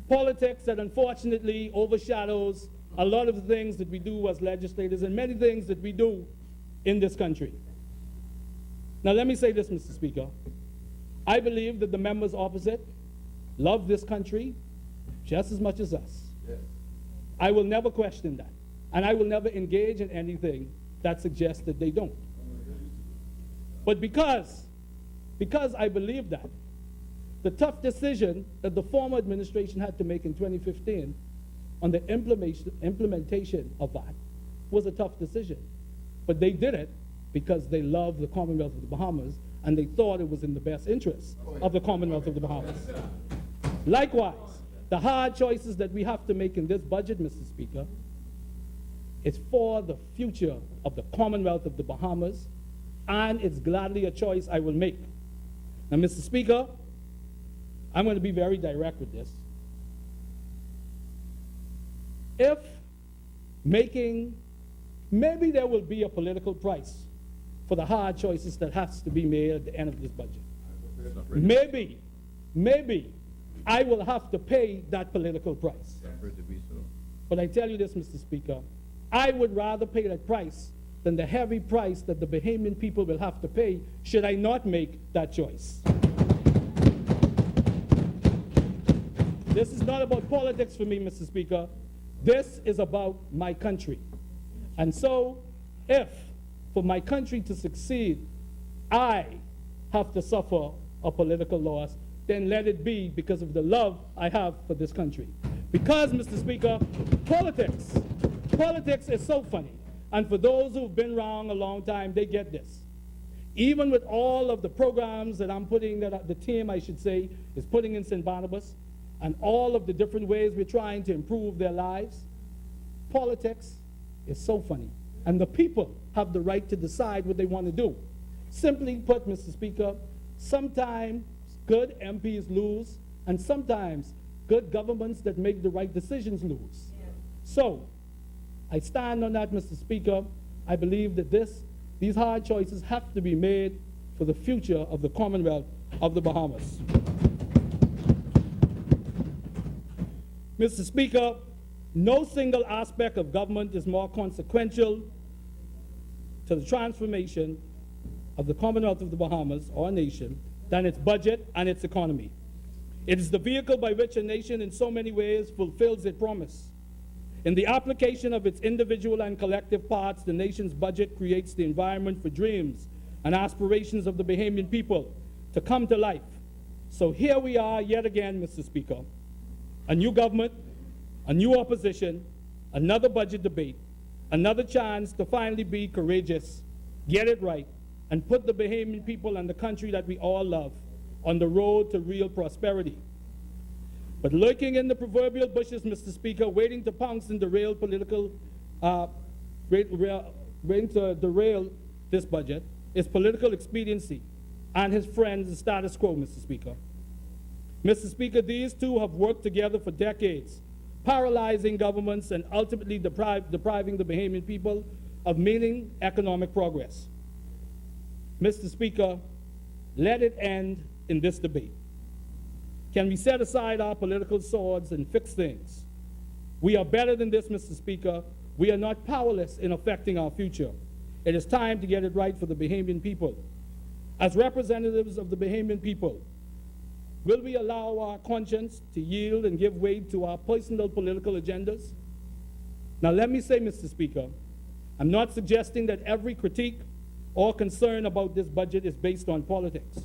Politics that unfortunately overshadows a lot of the things that we do as legislators and many things that we do in this country. Now, let me say this, Mr. Speaker. I believe that the members opposite love this country just as much as us. Yes. I will never question that. And I will never engage in anything that suggests that they don't. But because I believe that, the tough decision that the former administration had to make in 2015 on the implementation of that was a tough decision. But they did it because they love the Commonwealth of the Bahamas and they thought it was in the best interest of the Commonwealth of the Bahamas. Likewise, the hard choices that we have to make in this budget, Mr. Speaker, is for the future of the Commonwealth of the Bahamas, and it's gladly a choice I will make. Now, Mr. Speaker, I'm going to be very direct with this. If maybe there will be a political price for the hard choices that has to be made at the end of this budget. Maybe I will have to pay that political price. But I tell you this, Mr. Speaker, I would rather pay that price than the heavy price that the Bahamian people will have to pay should I not make that choice. This is not about politics for me, Mr. Speaker. This is about my country. And so, if for my country to succeed, I have to suffer a political loss, then let it be because of the love I have for this country. Because, Mr. Speaker, politics is so funny. And for those who've been around a long time, they get this. Even with all of the programs that I'm putting, the team, I should say, is putting in St. Barnabas, and all of the different ways we're trying to improve their lives, politics is so funny. And the people have the right to decide what they want to do. Simply put, Mr. Speaker, sometimes good MPs lose, and sometimes good governments that make the right decisions lose. Yeah. So, I stand on that, Mr. Speaker. I believe that these hard choices have to be made for the future of the Commonwealth of the Bahamas. Mr. Speaker, no single aspect of government is more consequential to the transformation of the Commonwealth of the Bahamas, or nation, than its budget and its economy. It is the vehicle by which a nation in so many ways fulfills its promise. In the application of its individual and collective parts, the nation's budget creates the environment for dreams and aspirations of the Bahamian people to come to life. So here we are yet again, Mr. Speaker. A new government, a new opposition, another budget debate, another chance to finally be courageous, get it right, and put the Bahamian people and the country that we all love on the road to real prosperity. But lurking in the proverbial bushes, Mr. Speaker, waiting to pounce and derail this budget is political expediency and his friends, the status quo, Mr. Speaker. Mr. Speaker, these two have worked together for decades, paralyzing governments and ultimately depriving the Bahamian people of meaning economic progress. Mr. Speaker, let it end in this debate. Can we set aside our political swords and fix things? We are better than this, Mr. Speaker. We are not powerless in affecting our future. It is time to get it right for the Bahamian people. As representatives of the Bahamian people, will we allow our conscience to yield and give way to our personal political agendas? Now let me say, Mr. Speaker, I'm not suggesting that every critique or concern about this budget is based on politics.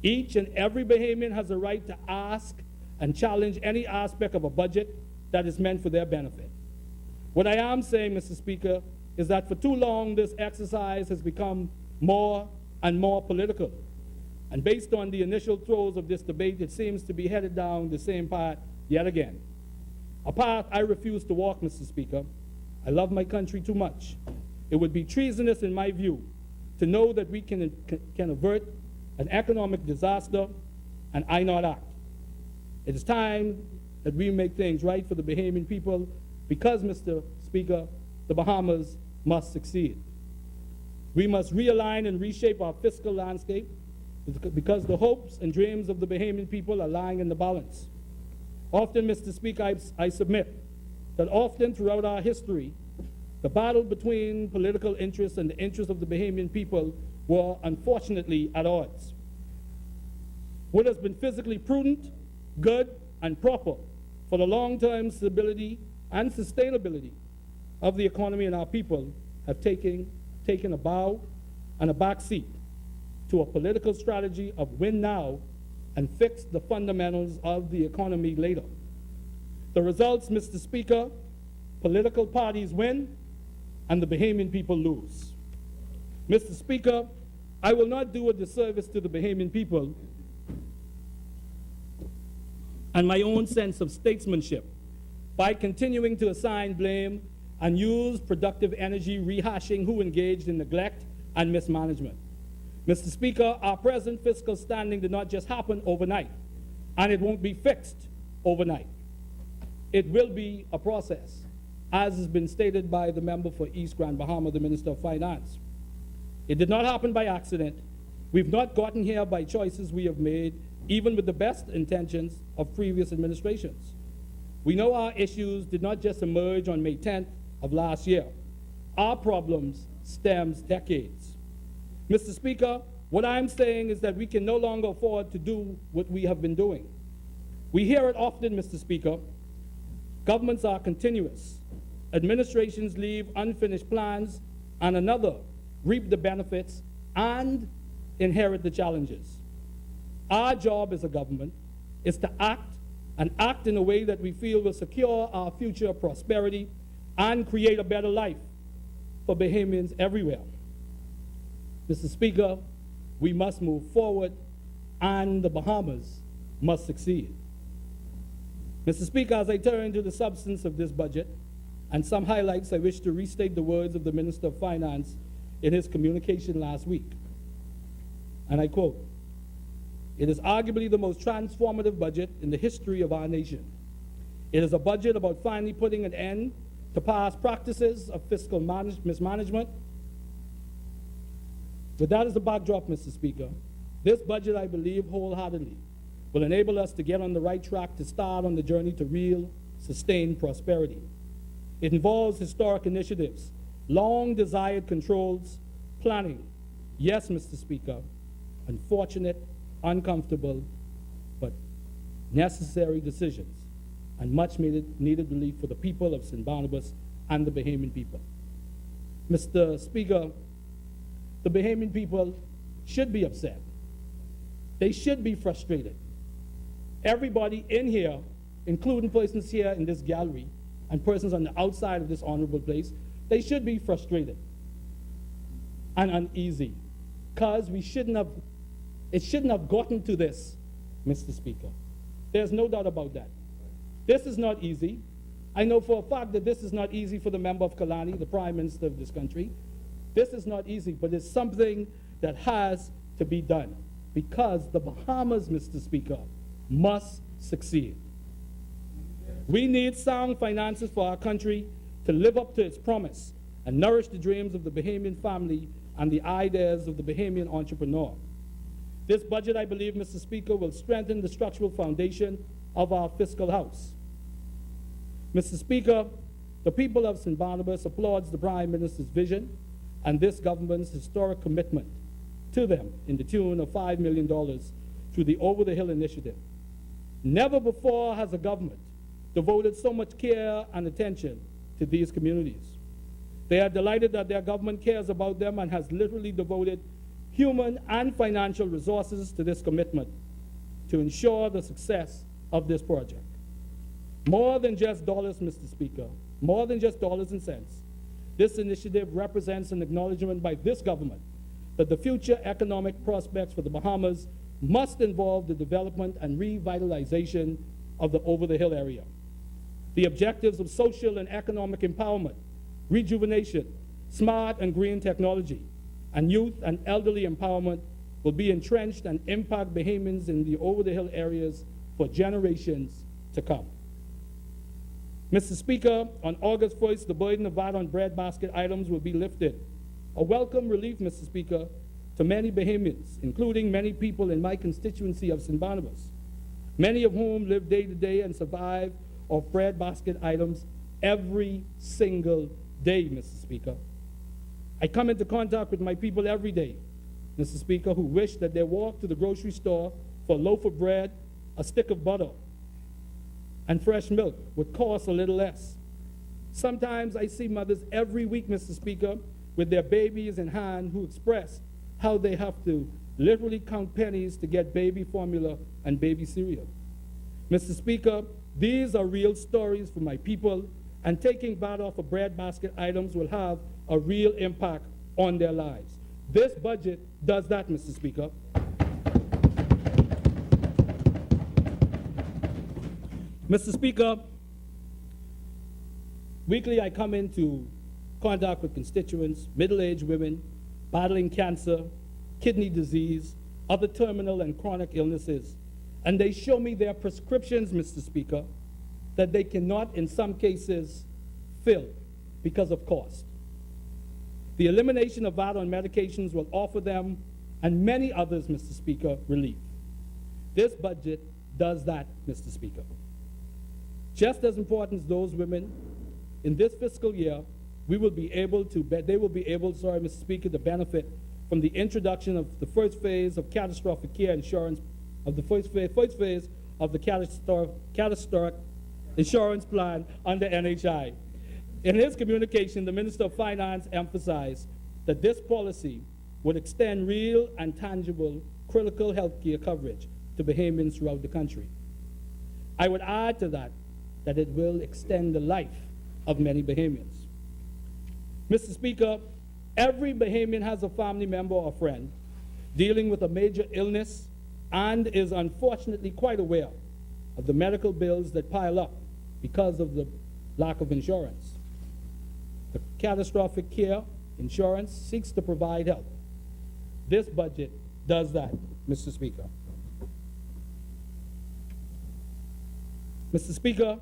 Each and every Bahamian has a right to ask and challenge any aspect of a budget that is meant for their benefit. What I am saying, Mr. Speaker, is that for too long this exercise has become more and more political. And based on the initial throes of this debate, it seems to be headed down the same path yet again. A path I refuse to walk, Mr. Speaker. I love my country too much. It would be treasonous, in my view, to know that we can avert an economic disaster and I not act. It is time that we make things right for the Bahamian people because, Mr. Speaker, the Bahamas must succeed. We must realign and reshape our fiscal landscape because the hopes and dreams of the Bahamian people are lying in the balance. Often, Mr. Speaker, I submit that often throughout our history, the battle between political interests and the interests of the Bahamian people were unfortunately at odds. What has been physically prudent, good, and proper for the long-term stability and sustainability of the economy and our people have taken a bow and a back seat to a political strategy of win now and fix the fundamentals of the economy later. The results, Mr. Speaker, political parties win and the Bahamian people lose. Mr. Speaker, I will not do a disservice to the Bahamian people and my own sense of statesmanship by continuing to assign blame and use productive energy rehashing who engaged in neglect and mismanagement. Mr. Speaker, our present fiscal standing did not just happen overnight, and it won't be fixed overnight. It will be a process, as has been stated by the member for East Grand Bahama, the Minister of Finance. It did not happen by accident. We've not gotten here by choices we have made, even with the best intentions of previous administrations. We know our issues did not just emerge on May 10th of last year. Our problems stems decades. Mr. Speaker, what I'm saying is that we can no longer afford to do what we have been doing. We hear it often, Mr. Speaker. Governments are continuous. Administrations leave unfinished plans, and another reap the benefits and inherit the challenges. Our job as a government is to act, and act in a way that we feel will secure our future prosperity and create a better life for Bahamians everywhere. Mr. Speaker, we must move forward, and the Bahamas must succeed. Mr. Speaker, as I turn to the substance of this budget and some highlights, I wish to restate the words of the Minister of Finance in his communication last week. And I quote, "It is arguably the most transformative budget in the history of our nation. It is a budget about finally putting an end to past practices of fiscal mismanagement." With that as the backdrop, Mr. Speaker, this budget, I believe wholeheartedly, will enable us to get on the right track to start on the journey to real, sustained prosperity. It involves historic initiatives, long-desired controls, planning. Yes, Mr. Speaker, unfortunate, uncomfortable, but necessary decisions. and much needed relief for the people of St. Barnabas and the Bahamian people. Mr. Speaker, the Bahamian people should be upset. They should be frustrated. Everybody in here, including persons here in this gallery and persons on the outside of this honorable place, they should be frustrated and uneasy, because it shouldn't have gotten to this, Mr. Speaker. There's no doubt about that. This is not easy. I know for a fact that this is not easy for the member of Kalani, the Prime Minister of this country. This is not easy, but it's something that has to be done, because the Bahamas, Mr. Speaker, must succeed. We need sound finances for our country to live up to its promise and nourish the dreams of the Bahamian family and the ideas of the Bahamian entrepreneur. This budget, I believe, Mr. Speaker, will strengthen the structural foundation of our fiscal house. Mr. Speaker, the people of St. Barnabas applauds the Prime Minister's vision and this government's historic commitment to them in the tune of $5 million through the Over the Hill initiative. Never before has a government devoted so much care and attention to these communities. They are delighted that their government cares about them and has literally devoted human and financial resources to this commitment to ensure the success of this project. More than just dollars, Mr. Speaker, more than just dollars and cents, this initiative represents an acknowledgement by this government that the future economic prospects for the Bahamas must involve the development and revitalization of the Over the Hill area. The objectives of social and economic empowerment, rejuvenation, smart and green technology, and youth and elderly empowerment will be entrenched and impact Bahamians in the Over the Hill areas for generations to come. Mr. Speaker, on August 1st, the burden of VAT on breadbasket items will be lifted. A welcome relief, Mr. Speaker, to many Bahamians, including many people in my constituency of St. Barnabas, many of whom live day to day and survive off breadbasket items every single day, Mr. Speaker. I come into contact with my people every day, Mr. Speaker, who wish that their walk to the grocery store for a loaf of bread, a stick of butter, and fresh milk would cost a little less. Sometimes I see mothers every week, Mr. Speaker, with their babies in hand who express how they have to literally count pennies to get baby formula and baby cereal. Mr. Speaker, these are real stories for my people, and taking VAT off of breadbasket items will have a real impact on their lives. This budget does that, Mr. Speaker. Mr. Speaker, weekly I come into contact with constituents, middle-aged women, battling cancer, kidney disease, other terminal and chronic illnesses, and they show me their prescriptions, Mr. Speaker, that they cannot, in some cases, fill because of cost. The elimination of VAT on medications will offer them, and many others, Mr. Speaker, relief. This budget does that, Mr. Speaker. Just as important as those women, in this fiscal year, they will be able, Mr. Speaker, to benefit from the introduction of the first phase of catastrophic care insurance, of the first phase of the catastrophic insurance plan under NHI. In his communication, the Minister of Finance emphasized that this policy would extend real and tangible critical health care coverage to Bahamians throughout the country. I would add to that it will extend the life of many Bahamians. Mr. Speaker, every Bahamian has a family member or friend dealing with a major illness and is unfortunately quite aware of the medical bills that pile up because of the lack of insurance. The catastrophic care insurance seeks to provide help. This budget does that, Mr. Speaker. Mr. Speaker,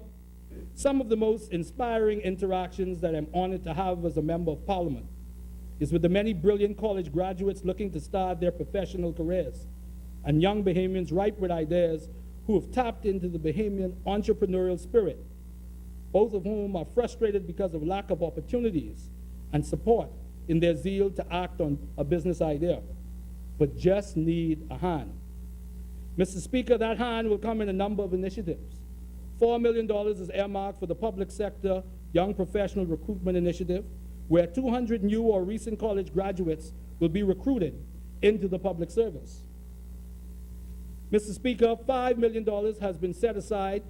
some of the most inspiring interactions that I'm honored to have as a member of Parliament is with the many brilliant college graduates looking to start their professional careers and young Bahamians ripe with ideas who have tapped into the Bahamian entrepreneurial spirit, both of whom are frustrated because of lack of opportunities and support in their zeal to act on a business idea, but just need a hand. Mr. Speaker, that hand will come in a number of initiatives. $4 million is earmarked for the public sector Young Professional Recruitment Initiative, where 200 new or recent college graduates will be recruited into the public service. Mr. Speaker, $5 million has been set aside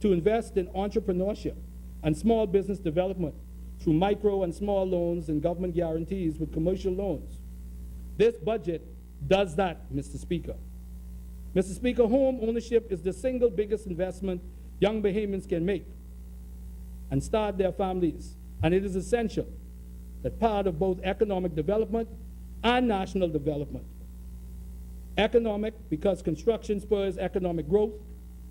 to invest in entrepreneurship and small business development through micro and small loans and government guarantees with commercial loans. This budget does that, Mr. Speaker. Mr. Speaker, home ownership is the single biggest investment young Bahamians can make and start their families, and it is essential that part of both economic development and national development. Economic, because construction spurs economic growth,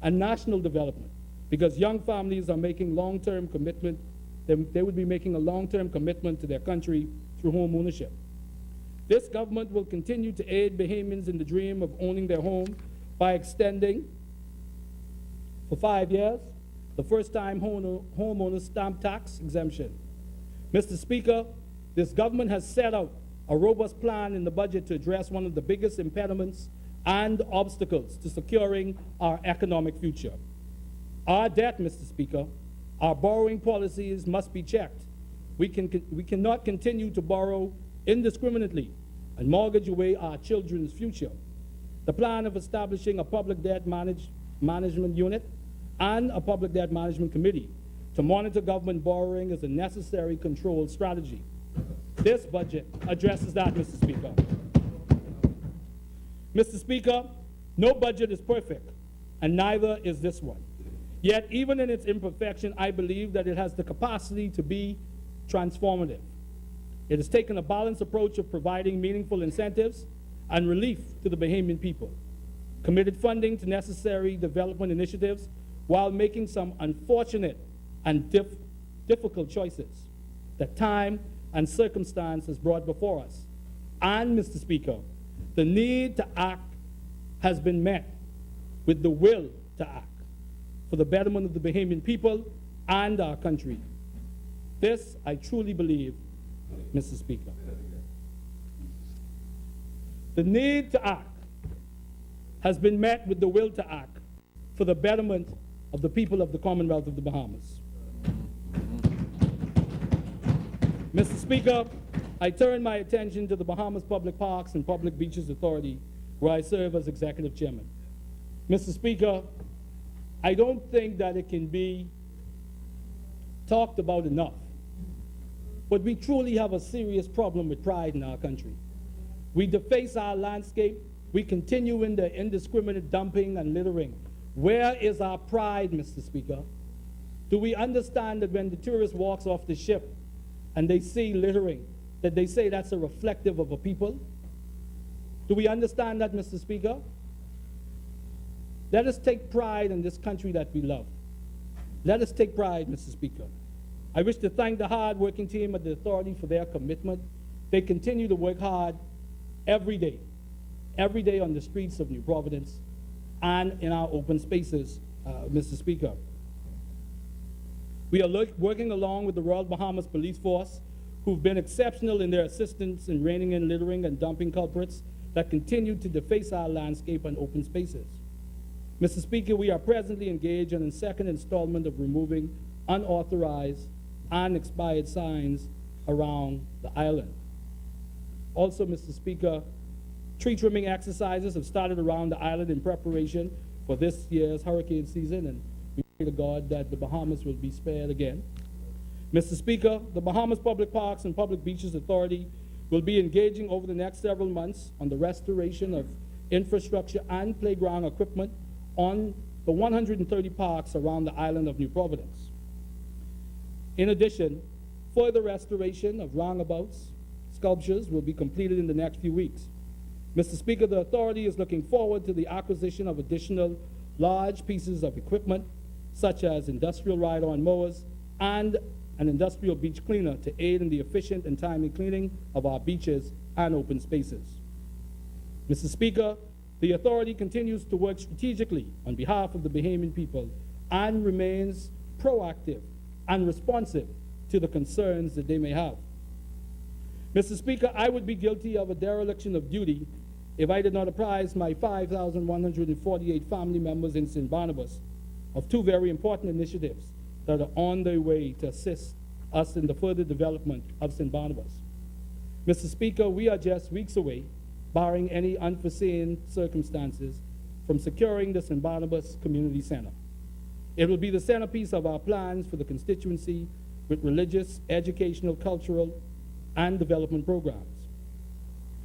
and national development, because young families are making long-term commitment, they would be making a long-term commitment to their country through home ownership. This government will continue to aid Bahamians in the dream of owning their home by extending, for 5 years, the first-time homeowner stamp tax exemption. Mr. Speaker, this government has set out a robust plan in the budget to address one of the biggest impediments and obstacles to securing our economic future. Our debt, Mr. Speaker, our borrowing policies must be checked. We cannot continue to borrow indiscriminately and mortgage away our children's future. The plan of establishing a public debt management unit and a public debt management committee to monitor government borrowing is a necessary control strategy. This budget addresses that, Mr. Speaker. Mr. Speaker, no budget is perfect, and neither is this one. Yet, even in its imperfection, I believe that it has the capacity to be transformative. It has taken a balanced approach of providing meaningful incentives and relief to the Bahamian people, committed funding to necessary development initiatives while making some unfortunate and difficult choices that time and circumstance has brought before us. And, Mr. Speaker, the need to act has been met with the will to act for the betterment of the Bahamian people and our country. This, I truly believe, Mr. Speaker. The need to act has been met with the will to act for the betterment of the people of the Commonwealth of the Bahamas. Mr. Speaker, I turn my attention to the Bahamas Public Parks and Public Beaches Authority, where I serve as Executive Chairman. Mr. Speaker, I don't think that it can be talked about enough, but we truly have a serious problem with pride in our country. We deface our landscape. We continue in the indiscriminate dumping and littering. Where is our pride, Mr. Speaker? Do we understand that when the tourist walks off the ship and they see littering, that they say that's a reflective of a people? Do we understand that, Mr. Speaker? Let us take pride in this country that we love. Let us take pride, Mr. Speaker. I wish to thank the hard-working team at the authority for their commitment. They continue to work hard every day on the streets of New Providence and in our open spaces, Mr. Speaker. We are working along with the Royal Bahamas Police Force, who've been exceptional in their assistance in reining in littering and dumping culprits that continue to deface our landscape and open spaces. Mr. Speaker, we are presently engaged in the second installment of removing unauthorized and expired signs around the island. Also, Mr. Speaker, tree trimming exercises have started around the island in preparation for this year's hurricane season, and we pray to God that the Bahamas will be spared again. Mr. Speaker, the Bahamas Public Parks and Public Beaches Authority will be engaging over the next several months on the restoration of infrastructure and playground equipment on the 130 parks around the island of New Providence. In addition, further restoration of roundabouts, sculptures will be completed in the next few weeks. Mr. Speaker, the authority is looking forward to the acquisition of additional large pieces of equipment, such as industrial ride-on mowers and an industrial beach cleaner to aid in the efficient and timely cleaning of our beaches and open spaces. Mr. Speaker, the authority continues to work strategically on behalf of the Bahamian people and remains proactive and responsive to the concerns that they may have. Mr. Speaker, I would be guilty of a dereliction of duty if I did not apprise my 5,148 family members in St. Barnabas of two very important initiatives that are on their way to assist us in the further development of St. Barnabas. Mr. Speaker, we are just weeks away, barring any unforeseen circumstances, from securing the St. Barnabas Community Center. It will be the centerpiece of our plans for the constituency with religious, educational, cultural, and development programs.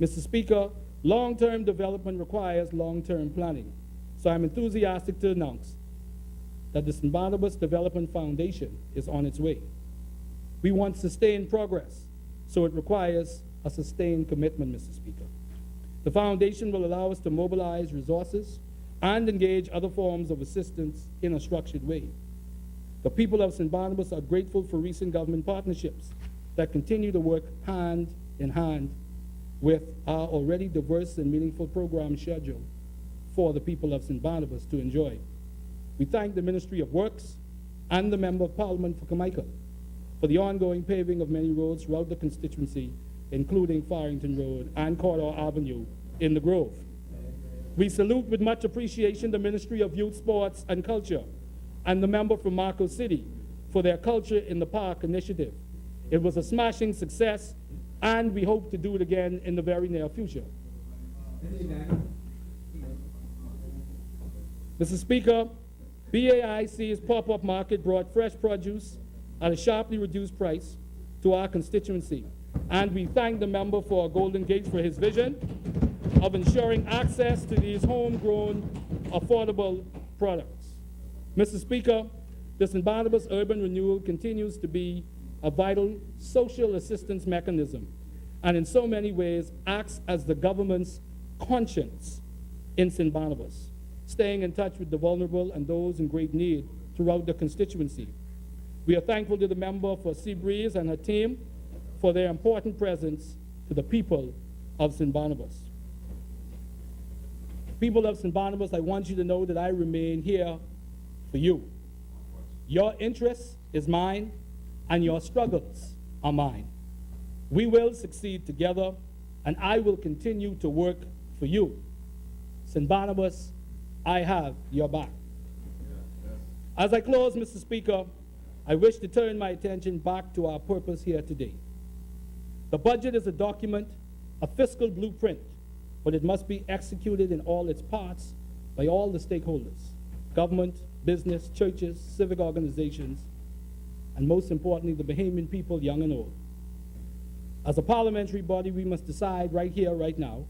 Mr. Speaker, long-term development requires long-term planning, so I'm enthusiastic to announce that the St. Barnabas Development Foundation is on its way. We want sustained progress, so it requires a sustained commitment, Mr. Speaker. The foundation will allow us to mobilize resources and engage other forms of assistance in a structured way. The people of St. Barnabas are grateful for recent government partnerships that continue to work hand in hand with our already diverse and meaningful program schedule for the people of St. Barnabas to enjoy. We thank the Ministry of Works and the Member of Parliament for Jamaica for the ongoing paving of many roads throughout the constituency, including Farrington Road and Corridor Avenue in the Grove. We salute with much appreciation the Ministry of Youth, Sports, and Culture and the member from Marco City for their Culture in the Park initiative. It was a smashing success, and we hope to do it again in the very near future. Mr. Speaker, BAIC's pop-up market brought fresh produce at a sharply reduced price to our constituency, and we thank the member for Golden Gate for his vision of ensuring access to these homegrown, affordable products. Mr. Speaker, the St. Barnabas Urban Renewal continues to be a vital social assistance mechanism, and in so many ways acts as the government's conscience in St. Barnabas, staying in touch with the vulnerable and those in great need throughout the constituency. We are thankful to the member for Seabreeze and her team for their important presence to the people of St. Barnabas. People of St. Barnabas, I want you to know that I remain here for you. Your interest is mine, and your struggles are mine. We will succeed together, and I will continue to work for you. St. Barnabas, I have your back. As I close, Mr. Speaker, I wish to turn my attention back to our purpose here today. The budget is a document, a fiscal blueprint, but it must be executed in all its parts by all the stakeholders: government, business, churches, civic organizations, and most importantly, the Bahamian people, young and old. As a parliamentary body, we must decide right here, right now,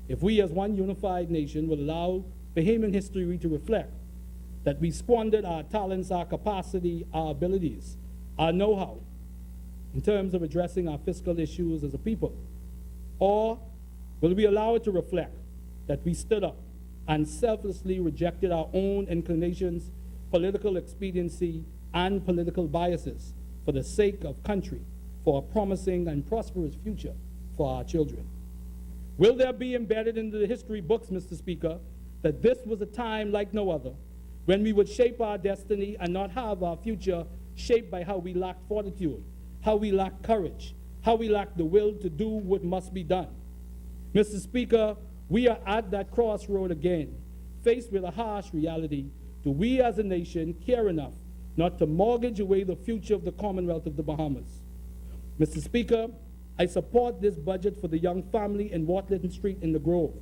if we as one unified nation will allow Bahamian history to reflect that we squandered our talents, our capacity, our abilities, our know-how in terms of addressing our fiscal issues as a people, or will we allow it to reflect that we stood up and selflessly rejected our own inclinations, political expediency, and political biases for the sake of country, for a promising and prosperous future for our children? Will there be embedded into the history books, Mr. Speaker, that this was a time like no other, when we would shape our destiny and not have our future shaped by how we lacked fortitude, how we lacked courage, how we lacked the will to do what must be done? Mr. Speaker, we are at that crossroad again, faced with a harsh reality. Do we as a nation care enough not to mortgage away the future of the Commonwealth of the Bahamas? Mr. Speaker, I support this budget for the young family in Watling Street in the Grove.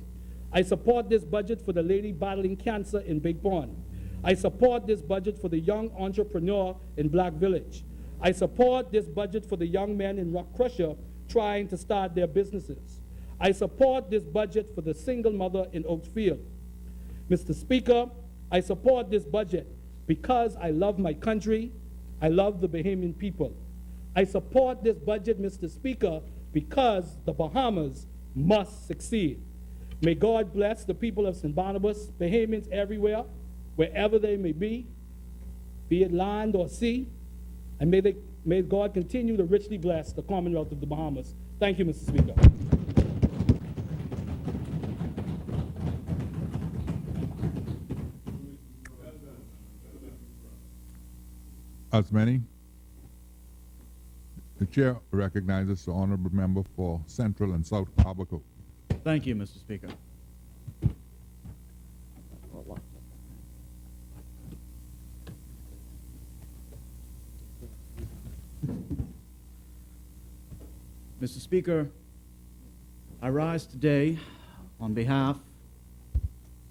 I support this budget for the lady battling cancer in Big Pond. I support this budget for the young entrepreneur in Black Village. I support this budget for the young men in Rock Crusher trying to start their businesses. I support this budget for the single mother in Oakfield. Mr. Speaker, I support this budget because I love my country, I love the Bahamian people. I support this budget, Mr. Speaker, because the Bahamas must succeed. May God bless the people of St. Barnabas, Bahamians everywhere, wherever they may be it land or sea, and may God continue to richly bless the Commonwealth of the Bahamas. Thank you, Mr. Speaker. As many, the chair recognizes the honorable member for Central and South Abaco. Thank you, Mr. Speaker. Mr. Speaker, I rise today on behalf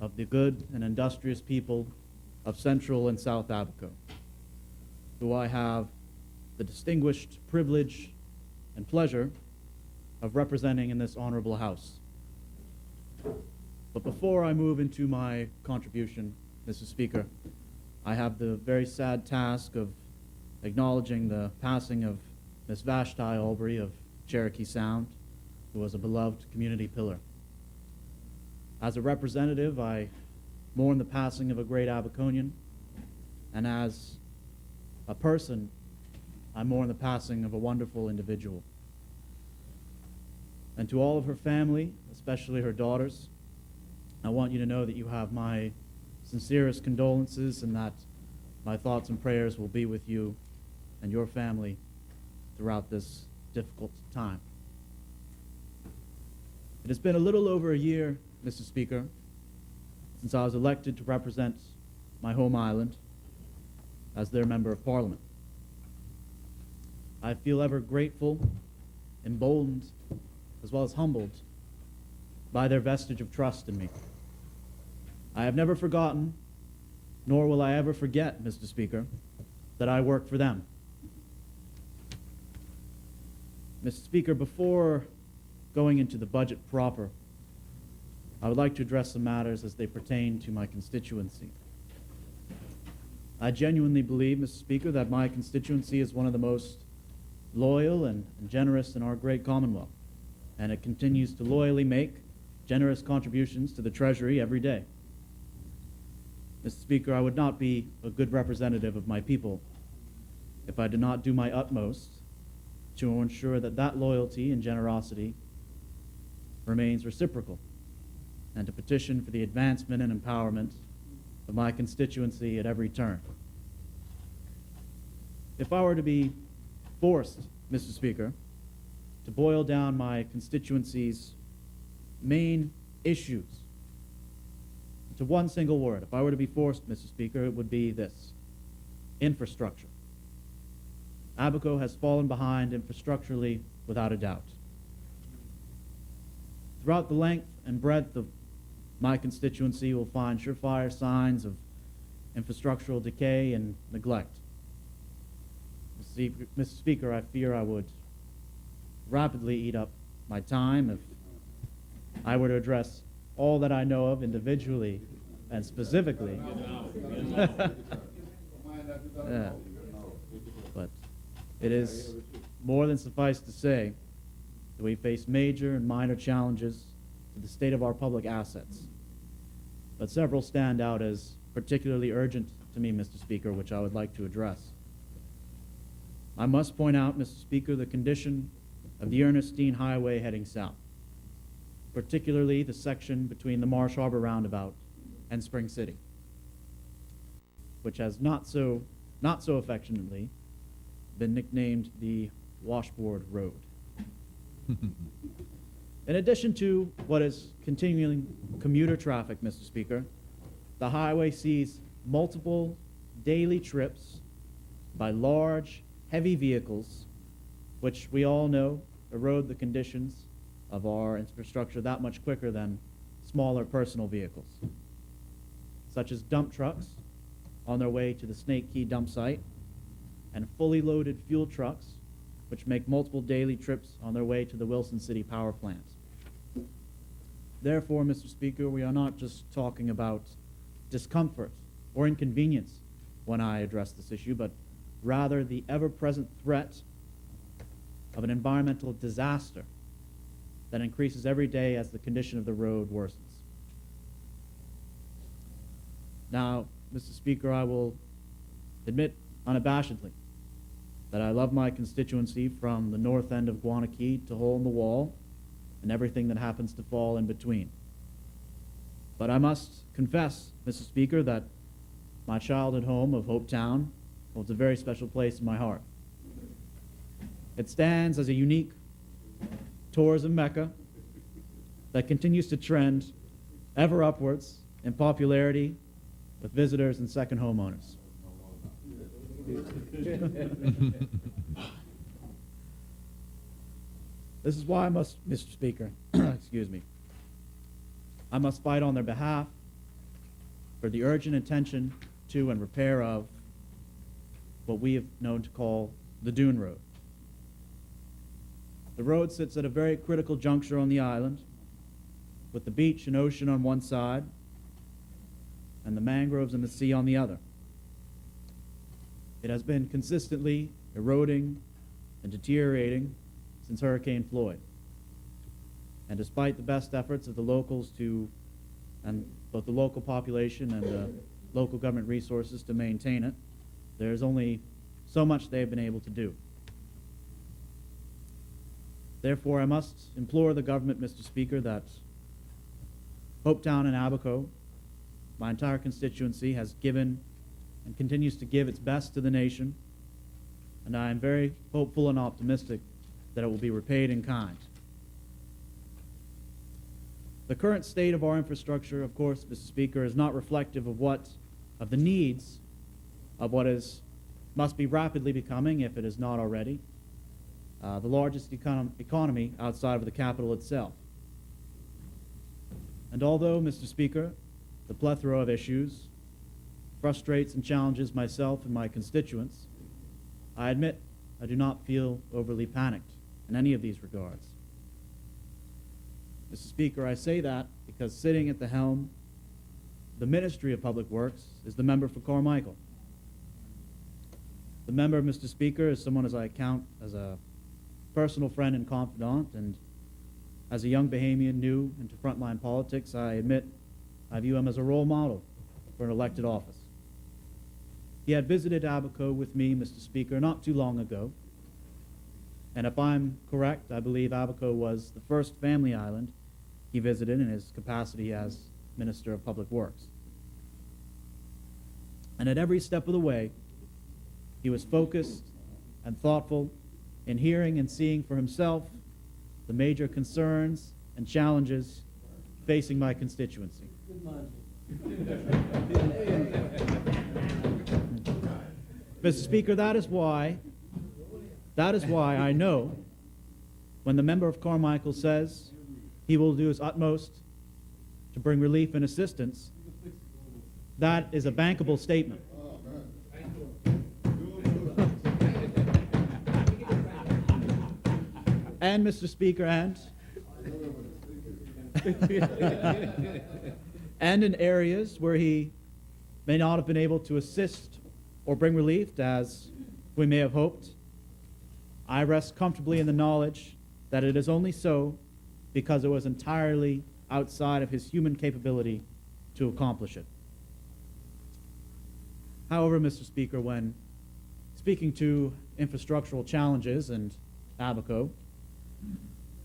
of the good and industrious people of Central and South Abaco, who I have the distinguished privilege and pleasure of representing in this honorable House. But before I move into my contribution, Mr. Speaker, I have the very sad task of acknowledging the passing of Miss Vashti Albury of Cherokee Sound, who was a beloved community pillar. As a representative, I mourn the passing of a great Abaconian, and as a person, I mourn the passing of a wonderful individual. And to all of her family, especially her daughters, I want you to know that you have my sincerest condolences and that my thoughts and prayers will be with you and your family throughout this difficult time. It has been a little over a year, Mr. Speaker, since I was elected to represent my home island as their Member of Parliament. I feel ever grateful, emboldened, as well as humbled by their vestige of trust in me. I have never forgotten, nor will I ever forget, Mr. Speaker, that I work for them. Mr. Speaker, before going into the budget proper, I would like to address some matters as they pertain to my constituency. I genuinely believe, Mr. Speaker, that my constituency is one of the most loyal and generous in our great Commonwealth, and it continues to loyally make generous contributions to the Treasury every day. Mr. Speaker, I would not be a good representative of my people if I did not do my utmost to ensure that that loyalty and generosity remains reciprocal, and to petition for the advancement and empowerment of my constituency at every turn. If I were to be forced, Mr. Speaker, to boil down my constituency's main issues to one single word, if I were to be forced, Mr. Speaker, it would be this: infrastructure. Abaco has fallen behind infrastructurally without a doubt. Throughout the length and breadth of my constituency, you will find surefire signs of infrastructural decay and neglect. Mr. Speaker, I fear I would rapidly eat up my time if I were to address all that I know of individually and specifically. Yeah. But it is more than suffice to say that we face major and minor challenges to the state of our public assets. But several stand out as particularly urgent to me, Mr. Speaker, which I would like to address. I must point out, Mr. Speaker, the condition of the Ernestine Highway heading south, particularly the section between the Marsh Harbor Roundabout and Spring City, which has not so affectionately been nicknamed the Washboard Road. In addition to what is continuing commuter traffic, Mr. Speaker, the highway sees multiple daily trips by large, heavy vehicles, which we all know erode the conditions of our infrastructure that much quicker than smaller personal vehicles, such as dump trucks on their way to the Snake Key dump site, and fully loaded fuel trucks, which make multiple daily trips on their way to the Wilson City power plant. Therefore, Mr. Speaker, we are not just talking about discomfort or inconvenience when I address this issue, but rather the ever-present threat of an environmental disaster that increases every day as the condition of the road worsens. Now, Mr. Speaker, I will admit unabashedly that I love my constituency from the north end of Guanakee to Hole in the Wall and everything that happens to fall in between. But I must confess, Mr. Speaker, that my childhood home of Hopetown holds a very special place in my heart. It stands as a unique tourism mecca that continues to trend ever upwards in popularity with visitors and second homeowners. This is why I must, Mr. Speaker, excuse me, I must fight on their behalf for the urgent attention to and repair of what we have known to call the Dune Road. The road sits at a very critical juncture on the island, with the beach and ocean on one side and the mangroves and the sea on the other. It has been consistently eroding and deteriorating since Hurricane Floyd. And despite the best efforts of the locals and both the local population and the local government resources to maintain it, there's only so much they've been able to do. Therefore, I must implore the government, Mr. Speaker, that Hopetown and Abaco, my entire constituency, has given and continues to give its best to the nation, and I am very hopeful and optimistic that it will be repaid in kind. The current state of our infrastructure, of course, Mr. Speaker, is not reflective of the needs of what must be rapidly becoming, if it is not already, the largest economy outside of the capital itself. And although, Mr. Speaker, the plethora of issues frustrates and challenges myself and my constituents, I admit I do not feel overly panicked in any of these regards. Mr. Speaker, I say that because sitting at the helm of the Ministry of Public Works is the member for Carmichael. The member, Mr. Speaker, is someone as I count as a personal friend and confidant, and as a young Bahamian new into frontline politics, I admit I view him as a role model for an elected office. He had visited Abaco with me, Mr. Speaker, not too long ago, and if I'm correct, I believe Abaco was the first family island he visited in his capacity as Minister of Public Works. And at every step of the way, he was focused and thoughtful in hearing and seeing for himself the major concerns and challenges facing my constituency. Mr. Speaker, that is why I know when the member of Carmichael says he will do his utmost to bring relief and assistance, that is a bankable statement. And, Mr. Speaker, and in areas where he may not have been able to assist or bring relief, as we may have hoped, I rest comfortably in the knowledge that it is only so because it was entirely outside of his human capability to accomplish it. However, Mr. Speaker, when speaking to infrastructural challenges and Abaco,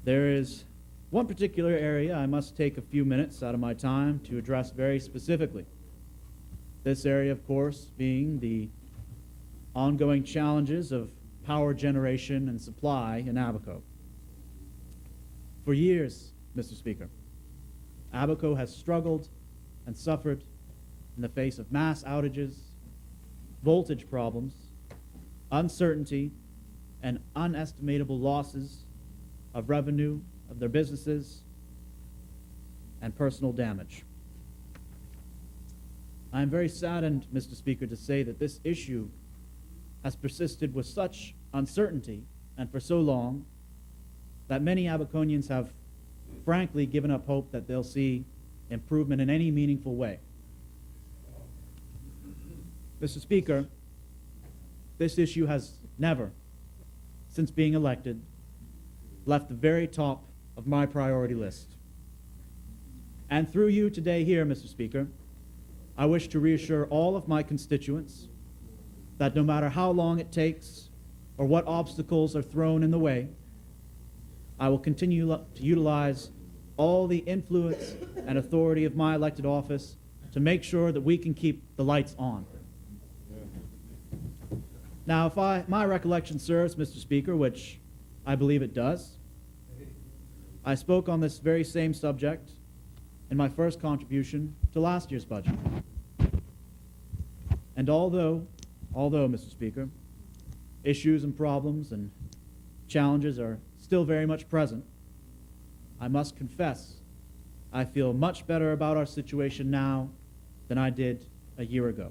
there is one particular area I must take a few minutes out of my time to address very specifically. This area, of course, being the ongoing challenges of power generation and supply in Abaco. For years, Mr. Speaker, Abaco has struggled and suffered in the face of mass outages, voltage problems, uncertainty, and unestimatable losses of revenue of their businesses and personal damage. I am very saddened, Mr. Speaker, to say that this issue has persisted with such uncertainty and for so long that many Abaconians have frankly given up hope that they'll see improvement in any meaningful way. Mr. Speaker, this issue has never, since being elected, left the very top of my priority list. And through you today here, Mr. Speaker, I wish to reassure all of my constituents that no matter how long it takes or what obstacles are thrown in the way, I will continue to utilize all the influence and authority of my elected office to make sure that we can keep the lights on. Now, if my recollection serves, Mr. Speaker, which I believe it does, I spoke on this very same subject in my first contribution to last year's budget. And although, Mr. Speaker, issues and problems and challenges are still very much present, I must confess I feel much better about our situation now than I did a year ago.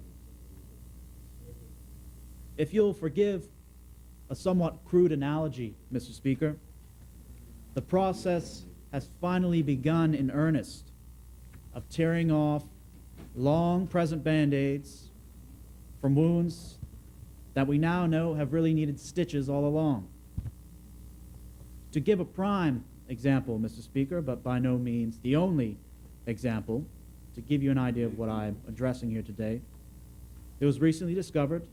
If you'll forgive a somewhat crude analogy, Mr. Speaker, the process has finally begun in earnest of tearing off long present Band-Aids from wounds that we now know have really needed stitches all along. To give a prime example, Mr. Speaker, but by no means the only example, to give you an idea of what I'm addressing here today, it was recently discovered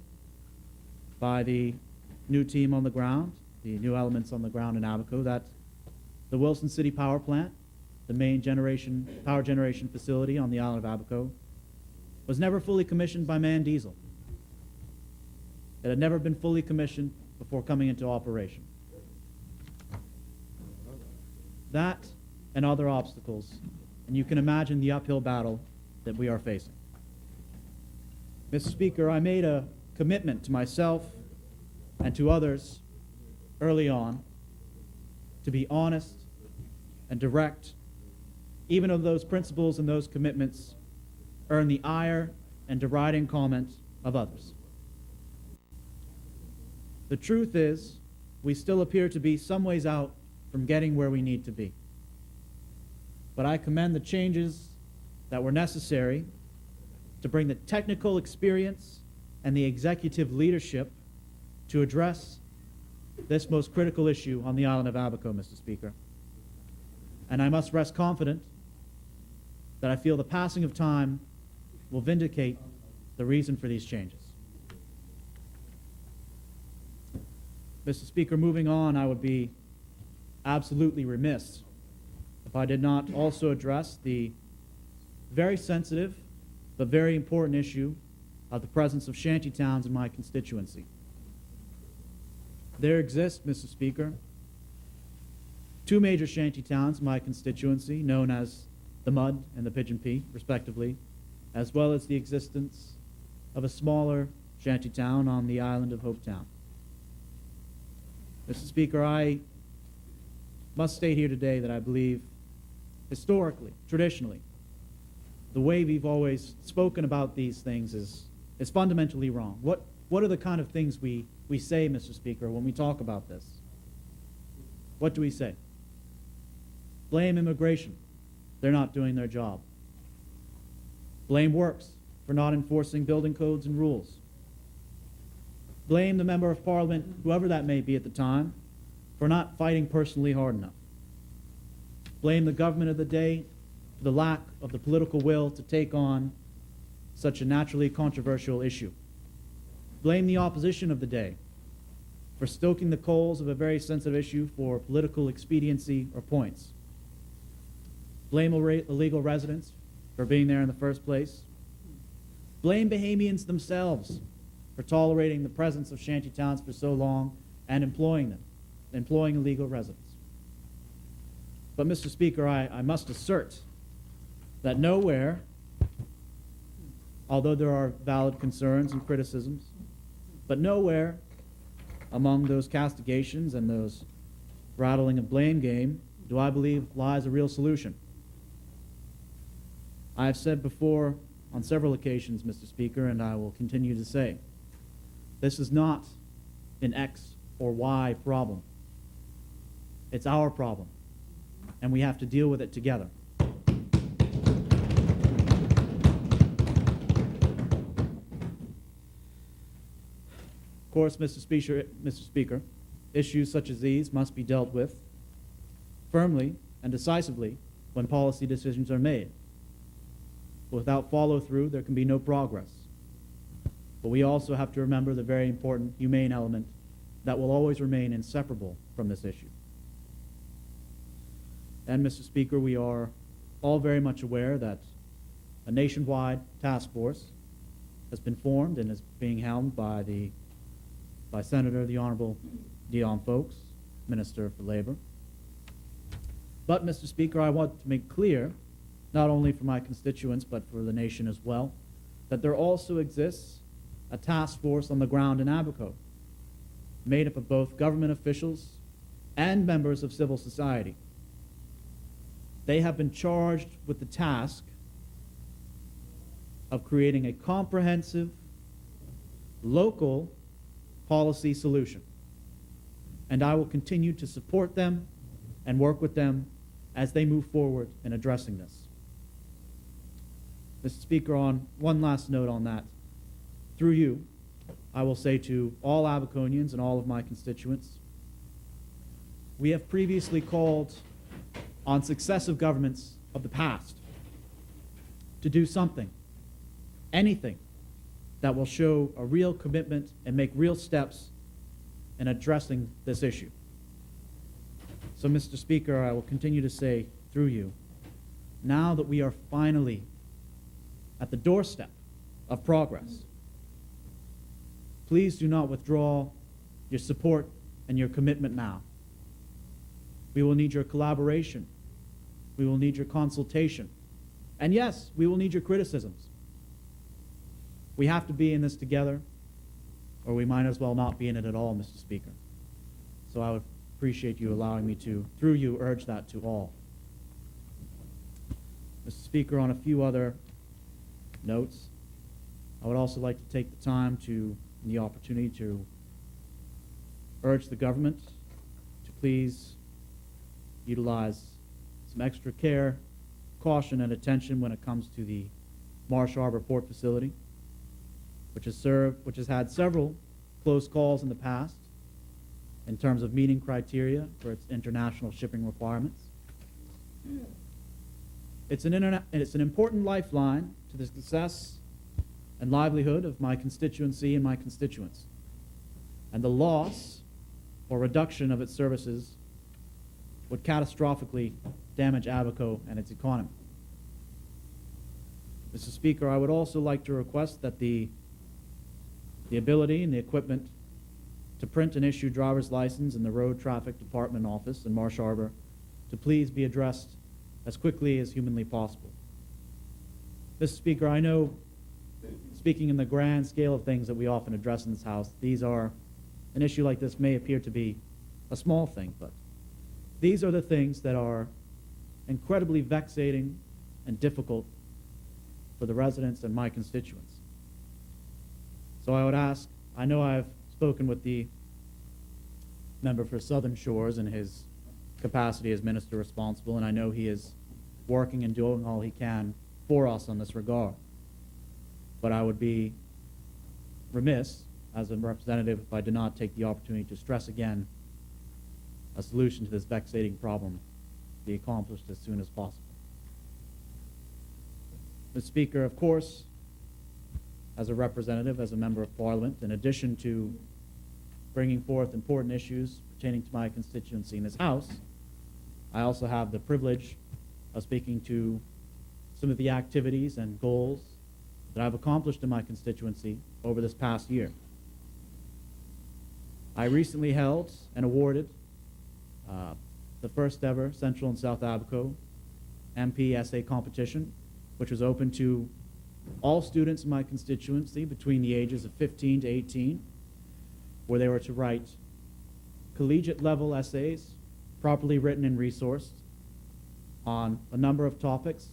by the new team on the ground, the new elements on the ground in Abaco, that the Wilson City Power Plant, the main power generation facility on the island of Abaco, was never fully commissioned by Man Diesel. It had never been fully commissioned before coming into operation. That and other obstacles, and you can imagine the uphill battle that we are facing. Mr. Speaker, I made a commitment to myself and to others early on to be honest and direct, even if those principles and those commitments earn the ire and deriding comment of others. The truth is, we still appear to be some ways out from getting where we need to be. But I commend the changes that were necessary to bring the technical experience and the executive leadership to address this most critical issue on the island of Abaco, Mr. Speaker. And I must rest confident that I feel the passing of time will vindicate the reason for these changes. Mr. Speaker, moving on, I would be absolutely remiss if I did not also address the very sensitive but very important issue of the presence of shantytowns in my constituency. There exist, Mr. Speaker, two major shantytowns in my constituency, known as the Mud and the Pigeon Pea, respectively, as well as the existence of a smaller shantytown on the island of Hopetown. Mr. Speaker, I must state here today that I believe historically, traditionally, the way we've always spoken about these things is fundamentally wrong. What are the kind of things we say, Mr. Speaker, when we talk about this? What do we say? Blame immigration. They're not doing their job. Blame works for not enforcing building codes and rules. Blame the member of parliament, whoever that may be at the time, for not fighting personally hard enough. Blame the government of the day for the lack of the political will to take on such a naturally controversial issue. Blame the opposition of the day for stoking the coals of a very sensitive issue for political expediency or points. Blame illegal residents for being there in the first place. Blame Bahamians themselves for tolerating the presence of shantytowns for so long and employing illegal residents. But, Mr. Speaker, I must assert that nowhere, although there are valid concerns and criticisms, but nowhere among those castigations and those rattling of blame game do I believe lies a real solution. I have said before on several occasions, Mr. Speaker, and I will continue to say, this is not an X or Y problem. It's our problem, and we have to deal with it together. Of course, Mr. Speaker, issues such as these must be dealt with firmly and decisively when policy decisions are made. Without follow-through, there can be no progress. But we also have to remember the very important humane element that will always remain inseparable from this issue. And, Mr. Speaker, we are all very much aware that a nationwide task force has been formed and is being helmed by Senator the Honorable Dion Fowkes, Minister for Labor. But, Mr. Speaker, I want to make clear, not only for my constituents but for the nation as well, that there also exists a task force on the ground in Abaco, made up of both government officials and members of civil society. They have been charged with the task of creating a comprehensive, local policy solution. And I will continue to support them and work with them as they move forward in addressing this. Mr. Speaker, on one last note on that, through you, I will say to all Abaconians and all of my constituents, we have previously called on successive governments of the past to do something, anything, that will show a real commitment and make real steps in addressing this issue. So, Mr. Speaker, I will continue to say through you, now that we are finally at the doorstep of progress, please do not withdraw your support and your commitment now. We will need your collaboration. We will need your consultation. And yes, we will need your criticisms. We have to be in this together, or we might as well not be in it at all, Mr. Speaker. So I would appreciate you allowing me to, through you, urge that to all. Mr. Speaker, on a few other notes, I would also like to take the time and the opportunity to urge the government to please utilize some extra care, caution, and attention when it comes to the Marsh Harbor Port Facility, which has had several close calls in the past in terms of meeting criteria for its international shipping requirements. It's an important lifeline to the success and livelihood of my constituency and my constituents. And the loss or reduction of its services would catastrophically damage Abaco and its economy. Mr. Speaker, I would also like to request that the ability and the equipment to print and issue driver's license in the Road Traffic Department office in Marsh Harbor to please be addressed as quickly as humanly possible. Mr. Speaker, I know, speaking in the grand scale of things that we often address in this House, an issue like this may appear to be a small thing, but these are the things that are incredibly vexating and difficult for the residents and my constituents. So I would ask, I know I've spoken with the member for Southern Shores in his capacity as minister responsible, and I know he is working and doing all he can for us on this regard. But I would be remiss as a representative if I did not take the opportunity to stress again a solution to this vexating problem be accomplished as soon as possible. Mr. Speaker, of course, as a representative, as a member of Parliament, in addition to bringing forth important issues pertaining to my constituency in this House, I also have the privilege of speaking to some of the activities and goals that I've accomplished in my constituency over this past year. I recently held and awarded the first ever Central and South Abaco MP essay competition, which was open to all students in my constituency between the ages of 15 to 18, where they were to write collegiate level essays, properly written and resourced, on a number of topics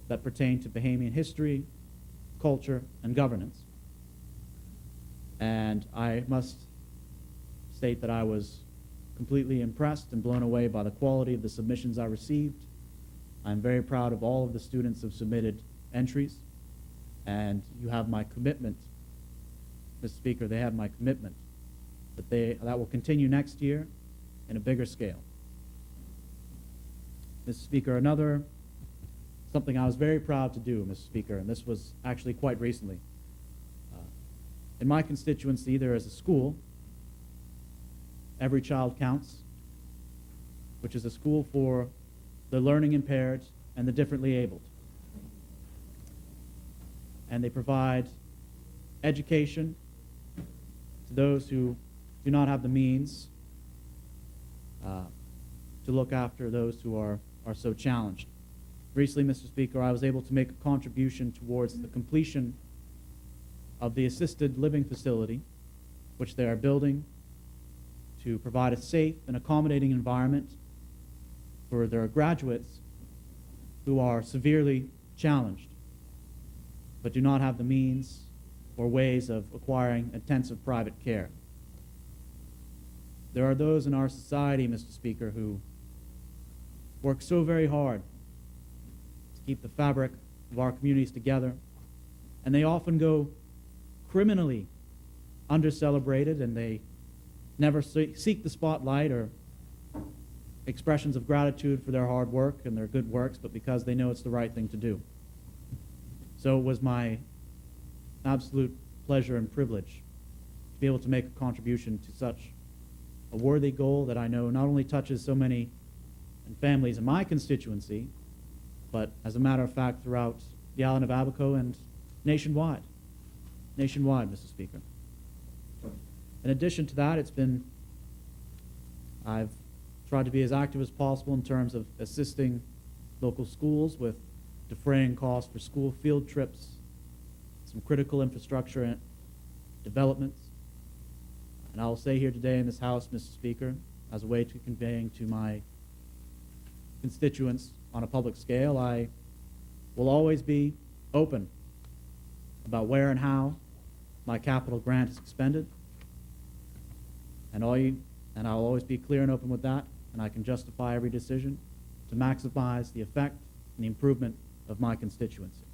that pertain to Bahamian history, culture, and governance. And I must state that I was completely impressed and blown away by the quality of the submissions I received. I'm very proud of all of the students who have submitted entries, and you have my commitment, Mr. Speaker, they have my commitment that will continue next year in a bigger scale. Mr. Speaker, something I was very proud to do, Mr. Speaker, and this was actually quite recently. In my constituency, there is a school, Every Child Counts, which is a school for the learning impaired and the differently abled. And they provide education to those who do not have the means to look after those who are so challenged. Recently, Mr. Speaker, I was able to make a contribution towards the completion of the assisted living facility, which they are building to provide a safe and accommodating environment for their graduates who are severely challenged but do not have the means or ways of acquiring intensive private care. There are those in our society, Mr. Speaker, who work so very hard to keep the fabric of our communities together, and they often go criminally under-celebrated, and they never seek the spotlight or expressions of gratitude for their hard work and their good works, but because they know it's the right thing to do. So it was my absolute pleasure and privilege to be able to make a contribution to such a worthy goal that I know not only touches so many families in my constituency, but as a matter of fact throughout the island of Abaco and nationwide. Nationwide, Mr. Speaker. In addition to that, I've tried to be as active as possible in terms of assisting local schools with defraying costs for school field trips, some critical infrastructure and developments. And I will say here today in this House, Mr. Speaker, as a way to conveying to my constituents on a public scale, I will always be open about where and how my capital grant is expended. And I'll always be clear and open with that, and I can justify every decision to maximize the effect and the improvement of my constituency.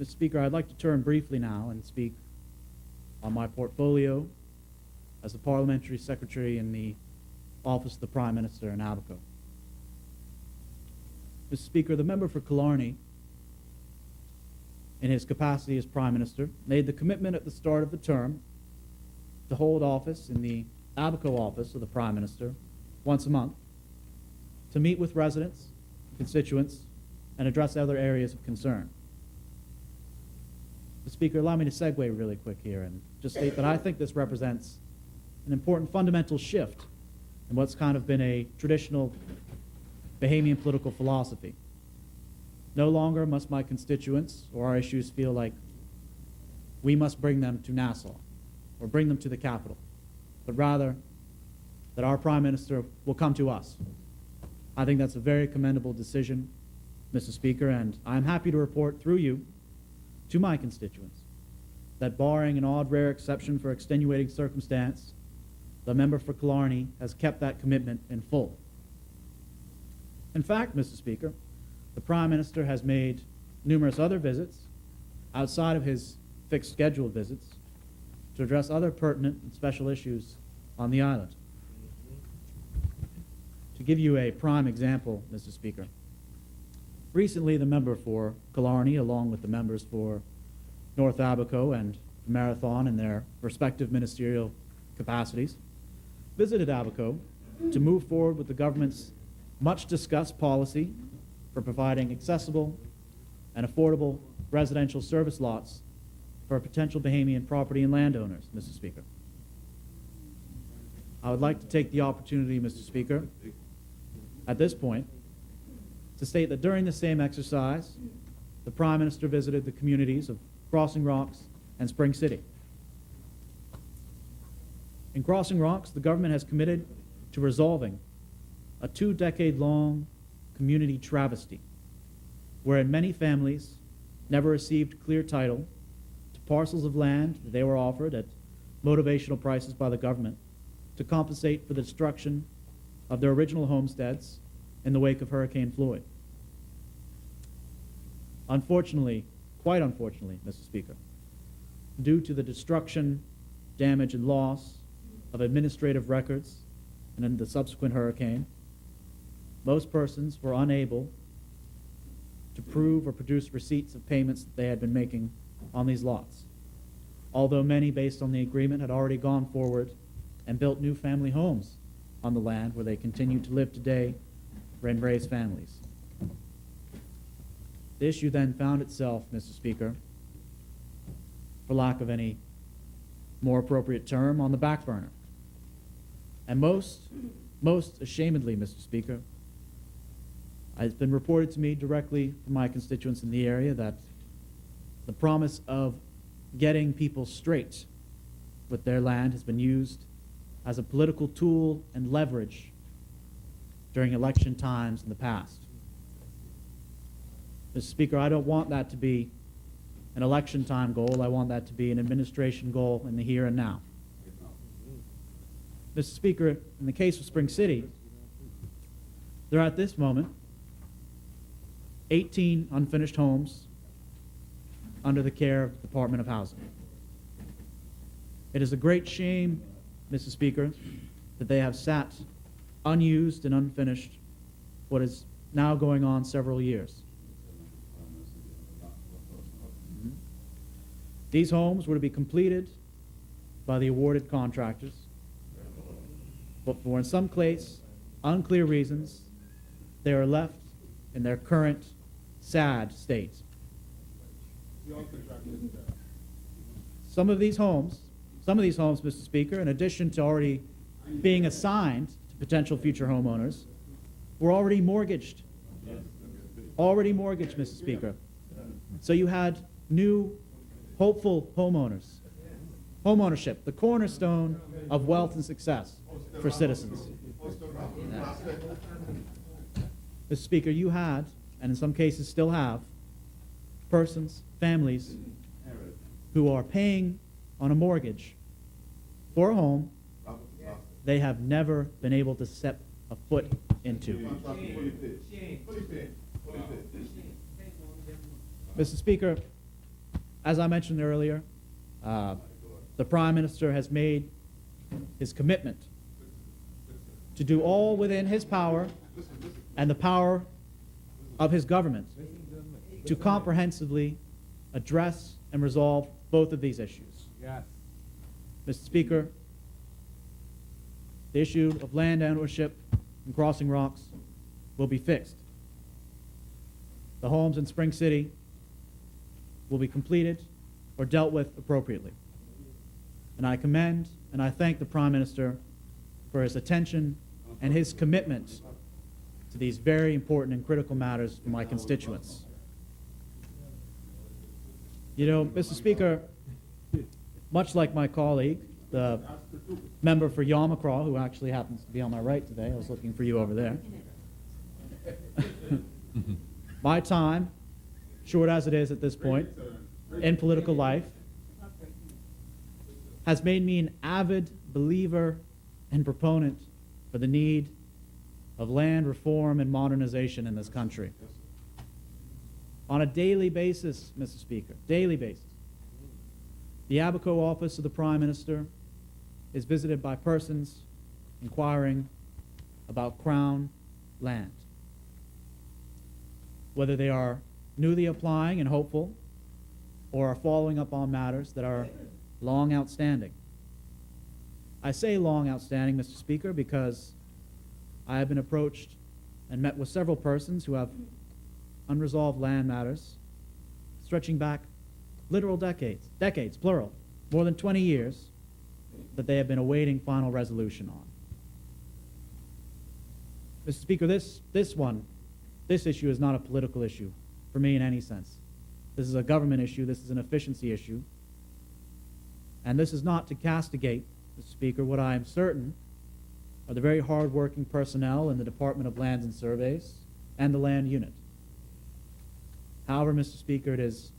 Mr. Speaker, I'd like to turn briefly now and speak on my portfolio as the Parliamentary Secretary in the Office of the Prime Minister in Abaco. Mr. Speaker, the member for Killarney, in his capacity as Prime Minister, made the commitment at the start of the term to hold office in the Abaco office of the Prime Minister once a month to meet with residents, constituents, and address other areas of concern. Mr. Speaker, allow me to segue really quick here and just state that I think this represents an important fundamental shift in what's kind of been a traditional Bahamian political philosophy. No longer must my constituents or our issues feel like we must bring them to Nassau or bring them to the capital, but rather that our Prime Minister will come to us. I think that's a very commendable decision, Mr. Speaker, and I'm happy to report through you to my constituents that barring an odd rare exception for extenuating circumstance, the member for Killarney has kept that commitment in full. In fact, Mr. Speaker, the Prime Minister has made numerous other visits outside of his fixed scheduled visits to address other pertinent and special issues on the island. To give you a prime example, Mr. Speaker, recently the member for Killarney, along with the members for North Abaco and Marathon in their respective ministerial capacities, visited Abaco to move forward with the government's much-discussed policy for providing accessible and affordable residential service lots for potential Bahamian property and landowners, Mr. Speaker. I would like to take the opportunity, Mr. Speaker, at this point, to state that during the same exercise, the Prime Minister visited the communities of Crossing Rocks and Spring City. In Crossing Rocks, the government has committed to resolving a 2-decade-long community travesty, wherein many families never received clear title to parcels of land that they were offered at motivational prices by the government to compensate for the destruction of their original homesteads in the wake of Hurricane Floyd. Unfortunately, quite unfortunately, Mr. Speaker, due to the destruction, damage, and loss of administrative records and in the subsequent hurricane, most persons were unable to prove or produce receipts of payments that they had been making on these lots, although many, based on the agreement, had already gone forward and built new family homes on the land where they continue to live today and raise families. The issue then found itself, Mr. Speaker, for lack of any more appropriate term, on the back burner. And most ashamedly, Mr. Speaker, it's been reported to me directly from my constituents in the area that the promise of getting people straight with their land has been used as a political tool and leverage during election times in the past. Mr. Speaker, I don't want that to be an election time goal. I want that to be an administration goal in the here and now. Mr. Speaker, in the case of Spring City, there are at this moment 18 unfinished homes under the care of the Department of Housing. It is a great shame, Mr. Speaker, that they have sat unused and unfinished what is now going on several years. These homes were to be completed by the awarded contractors, but for in some case, unclear reasons, they are left in their current sad state. Some of these homes, Mr. Speaker, in addition to already being assigned to potential future homeowners, were already mortgaged. Already mortgaged, Mr. Speaker. So you had new, hopeful homeowners. Homeownership, the cornerstone of wealth and success for citizens. Mr. Speaker, you had, and in some cases still have, persons, families, who are paying on a mortgage for a home they have never been able to set a foot into. Mr. Speaker, as I mentioned earlier, the Prime Minister has made his commitment to do all within his power and the power of his government to comprehensively address and resolve both of these issues. Yes. Mr. Speaker, the issue of land ownership in Crossing Rocks will be fixed. The homes in Spring City will be completed or dealt with appropriately. And I commend and I thank the Prime Minister for his attention and his commitment to these very important and critical matters for my constituents. You know, Mr. Speaker, much like my colleague, the member for Yamacraw, who actually happens to be on my right today, I was looking for you over there. My time, short as it is at this point, in political life, has made me an avid believer and proponent for the need of land reform and modernization in this country. On a daily basis, Mr. Speaker, daily basis, the Abaco office of the Prime Minister is visited by persons inquiring about Crown land. Whether they are newly applying and hopeful or are following up on matters that are long outstanding. I say long outstanding, Mr. Speaker, because I have been approached and met with several persons who have unresolved land matters stretching back literal decades, plural, more than 20 years, that they have been awaiting final resolution on. Mr. Speaker, this issue is not a political issue for me in any sense. This is a government issue. This is an efficiency issue. And this is not to castigate, Mr. Speaker, what I am certain are the very hard-working personnel in the Department of Lands and Surveys and the Land Unit. However, Mr. Speaker, it is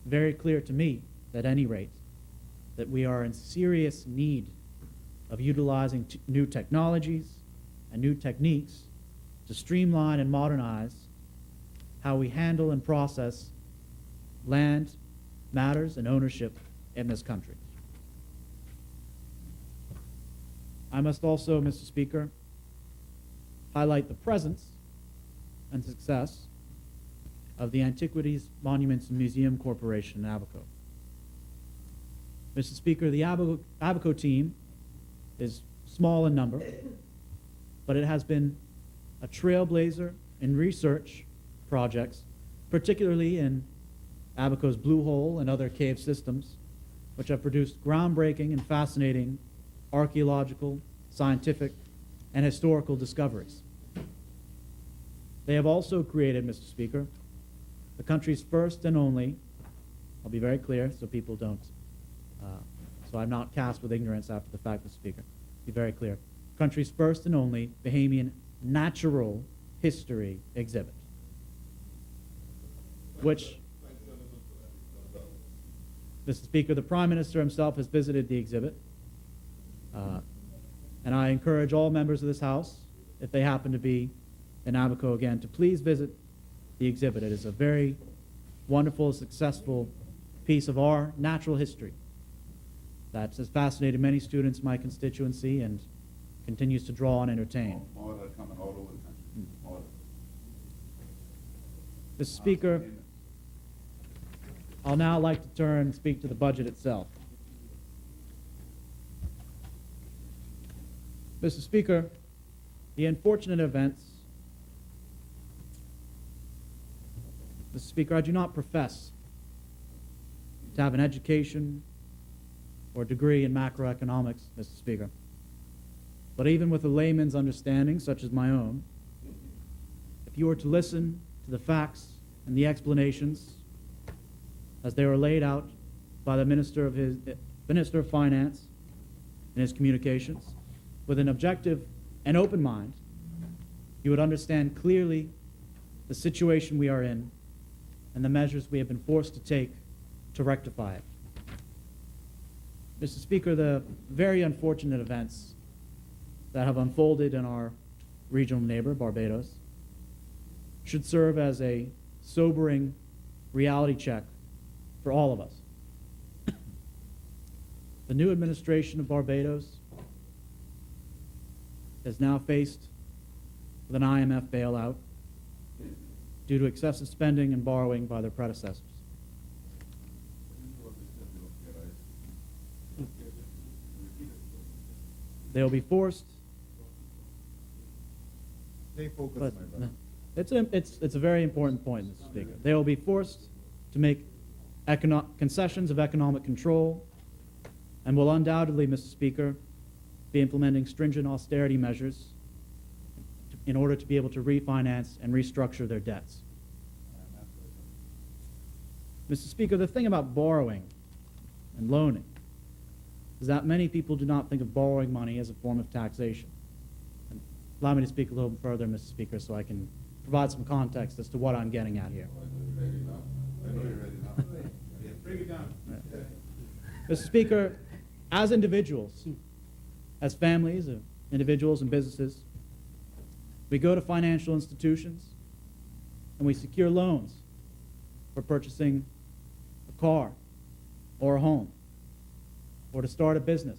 very clear to me, at any rate, that we are in serious need of utilizing new technologies and new techniques to streamline and modernize how we handle and process land matters and ownership in this country. I must also, Mr. Speaker, highlight the presence and success of the Antiquities, Monuments, and Museum Corporation in Abaco. Mr. Speaker, the Abaco team is small in number, but it has been a trailblazer in research projects, particularly in Abaco's Blue Hole and other cave systems, which have produced groundbreaking and fascinating archaeological, scientific, and historical discoveries. They have also created, Mr. Speaker, the country's first and only, I'll be very clear so people don't so I'm not cast with ignorance after the fact, Mr. Speaker. Be very clear. Country's first and only Bahamian natural history exhibit, which, Mr. Speaker, the Prime Minister himself has visited the exhibit, and I encourage all members of this House, if they happen to be in Abaco again, to please visit the exhibit. It is a very wonderful, successful piece of our natural history that has fascinated many students in my constituency and continues to draw and entertain. More that are coming all over the country. More. Mr. Speaker, I'll now like to turn and speak to the budget itself. Mr. Speaker, the unfortunate events. Mr. Speaker, I do not profess to have an education or degree in macroeconomics, Mr. Speaker. But even with a layman's understanding, such as my own, if you were to listen to the facts and the explanations as they were laid out by the Minister of Finance in his communications, with an objective and open mind, you would understand clearly the situation we are in and the measures we have been forced to take to rectify it. Mr. Speaker, the very unfortunate events that have unfolded in our regional neighbor, Barbados, should serve as a sobering reality check for all of us. The new administration of Barbados is now faced with an IMF bailout due to excessive spending and borrowing by their predecessors. They will be forced. Stay focused, But, my brother. it's a very important point, Mr. Speaker. They will be forced to make concessions of economic control and will undoubtedly, Mr. Speaker, be implementing stringent austerity measures in order to be able to refinance and restructure their debts. Mr. Speaker, the thing about borrowing and loaning is that many people do not think of borrowing money as a form of taxation. And allow me to speak a little further, Mr. Speaker, so I can provide some context as to what I'm getting at here. Mr. Speaker, as individuals, as families, individuals and businesses, we go to financial institutions and we secure loans for purchasing a car or a home or to start a business.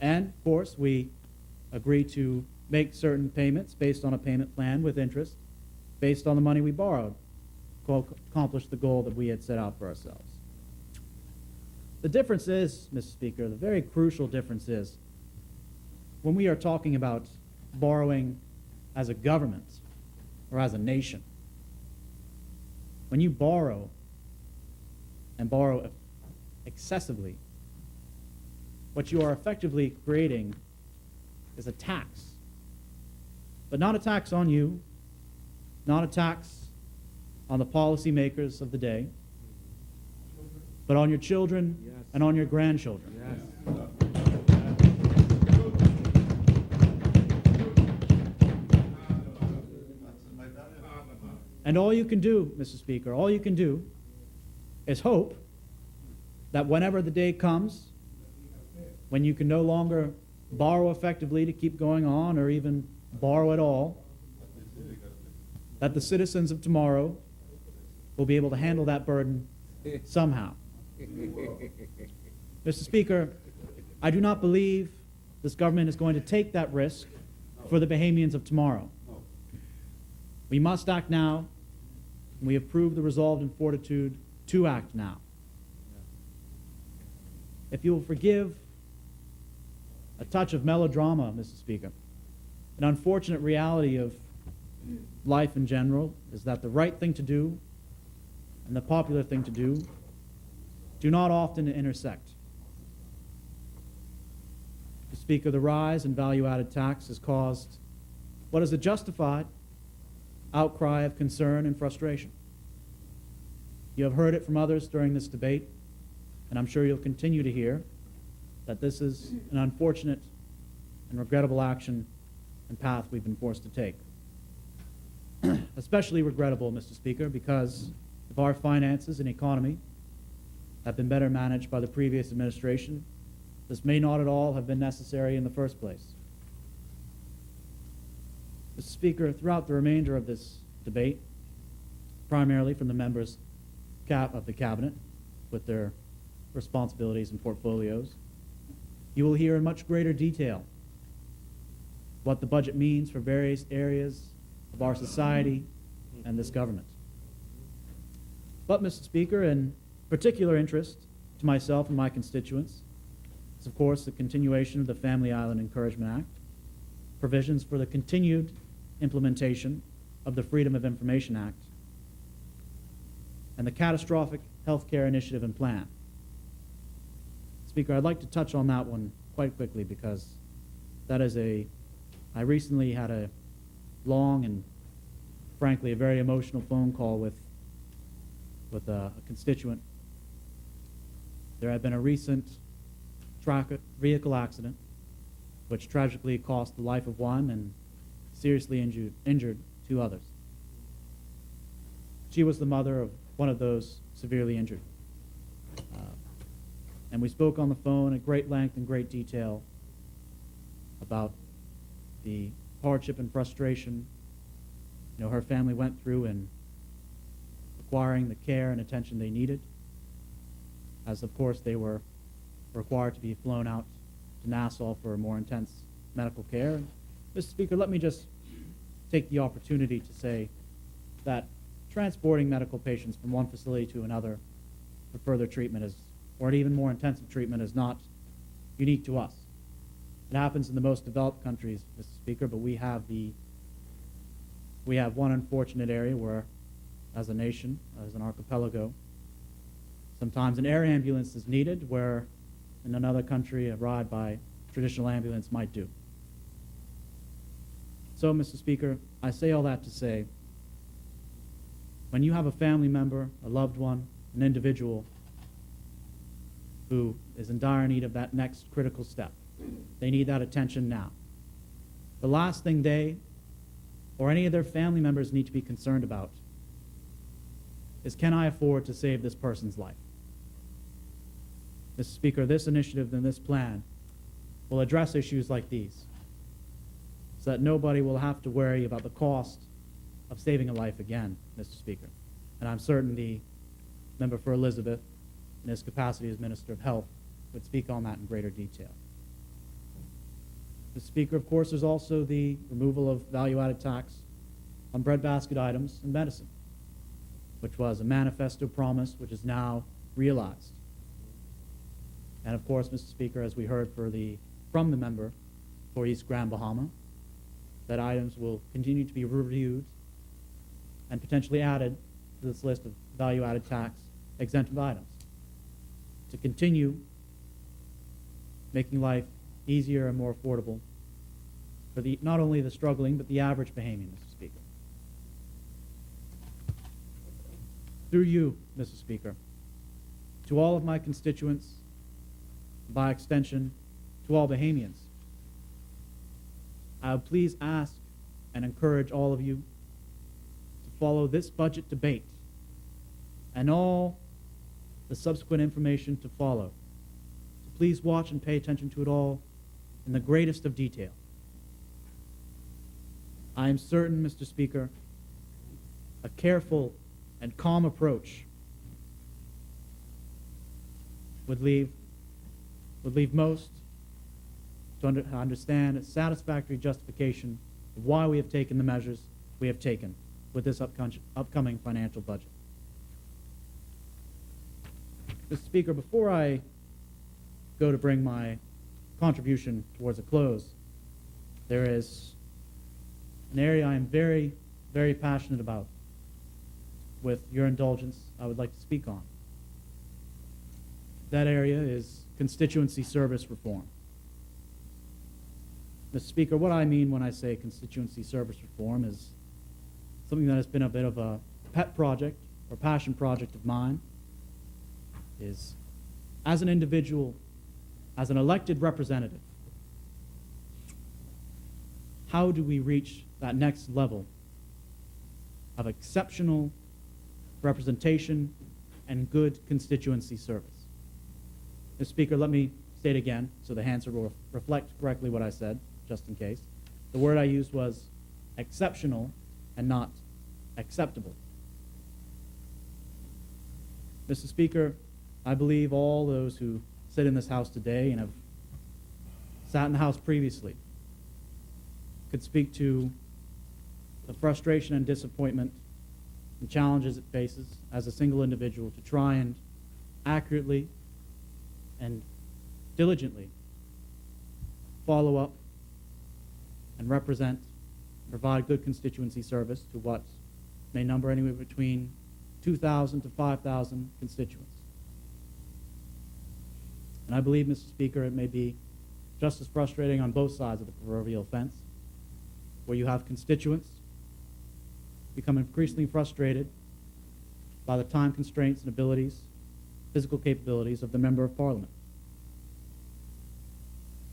And, of course, we agree to make certain payments based on a payment plan with interest based on the money we borrowed to accomplish the goal that we had set out for ourselves. The difference is, Mr. Speaker, the very crucial difference is when we are talking about borrowing as a government or as a nation, when you borrow and borrow excessively, what you are effectively creating is a tax. But not a tax on you, not a tax on the policymakers of the day, but on your children and on your grandchildren. And all you can do, Mr. Speaker, all you can do is hope that whenever the day comes when you can no longer borrow effectively to keep going on or even borrow at all, that the citizens of tomorrow will be able to handle that burden somehow. Mr. Speaker, I do not believe this government is going to take that risk for the Bahamians of tomorrow. We must act now, and we have proved the resolve and fortitude to act now. If you will forgive a touch of melodrama, Mr. Speaker, an unfortunate reality of life in general is that the right thing to do and the popular thing to do not often intersect. Mr. Speaker, the rise in value-added tax has caused what is a justified outcry of concern and frustration. You have heard it from others during this debate. and I'm sure you'll continue to hear, that this is an unfortunate and regrettable action and path we've been forced to take. Especially regrettable, Mr. Speaker, because if our finances and economy have been better managed by the previous administration, this may not at all have been necessary in the first place. Mr. Speaker, throughout the remainder of this debate, primarily from the members of the Cabinet with their responsibilities and portfolios, you will hear in much greater detail what the budget means for various areas of our society and this government. But, Mr. Speaker, in particular interest to myself and my constituents is, of course, the continuation of the Family Island Encouragement Act, provisions for the continued implementation of the Freedom of Information Act, and the Catastrophic Healthcare Initiative and Plan. Speaker, I'd like to touch on that one quite quickly because that is I recently had a long and frankly a very emotional phone call with a constituent. There had been a recent vehicle accident which tragically cost the life of one and seriously injured two others. She was the mother of one of those severely injured. And we spoke on the phone at great length and great detail about the hardship and frustration her family went through in acquiring the care and attention they needed, as of course they were required to be flown out to Nassau for more intense medical care. And, Mr. Speaker, let me just take the opportunity to say that transporting medical patients from one facility to another for further treatment or even more intensive treatment is not unique to us. It happens in the most developed countries, Mr. Speaker, but we have one unfortunate area where, as a nation, as an archipelago, sometimes an air ambulance is needed where in another country a ride by traditional ambulance might do. So, Mr. Speaker, I say all that to say, when you have a family member, a loved one, an individual who is in dire need of that next critical step, they need that attention now. The last thing they or any of their family members need to be concerned about is, can I afford to save this person's life? Mr. Speaker, this initiative and this plan will address issues like these so that nobody will have to worry about the cost of saving a life again, Mr. Speaker. And I'm certain the member for Elizabeth, in his capacity as Minister of Health, would speak on that in greater detail. Mr. Speaker, of course, there's also the removal of value-added tax on breadbasket items and medicine, which was a manifesto promise which is now realized. And of course, Mr. Speaker, as we heard from the member for East Grand Bahama, that items will continue to be reviewed and potentially added to this list of value-added tax exempted items to continue making life easier and more affordable for not only the struggling, but the average Bahamian, Mr. Speaker. Through you, Mr. Speaker, to all of my constituents, by extension, to all Bahamians, I would please ask and encourage all of you to follow this budget debate and all the subsequent information to follow. So please watch and pay attention to it all in the greatest of detail. I am certain, Mr. Speaker, a careful and calm approach would leave most to understand a satisfactory justification of why we have taken the measures we have taken with this upcoming financial budget. Mr. Speaker, before I go to bring my contribution towards a close, there is an area I am very, very passionate about. With your indulgence, I would like to speak on. That area is constituency service reform. Mr. Speaker, what I mean when I say constituency service reform is something that has been a bit of a pet project or passion project of mine, is as an individual, as an elected representative, how do we reach that next level of exceptional representation and good constituency service? Mr. Speaker, let me state again so the answer will reflect correctly what I said, just in case. The word I used was exceptional and not acceptable. Mr. Speaker, I believe all those who sit in this House today and have sat in the House previously could speak to the frustration and disappointment and challenges it faces as a single individual to try and accurately and diligently follow up and represent, provide good constituency service to what may number anywhere between 2,000 to 5,000 constituents. And I believe, Mr. Speaker, it may be just as frustrating on both sides of the proverbial fence, where you have constituents become increasingly frustrated by the time constraints and abilities, physical capabilities of the Member of Parliament.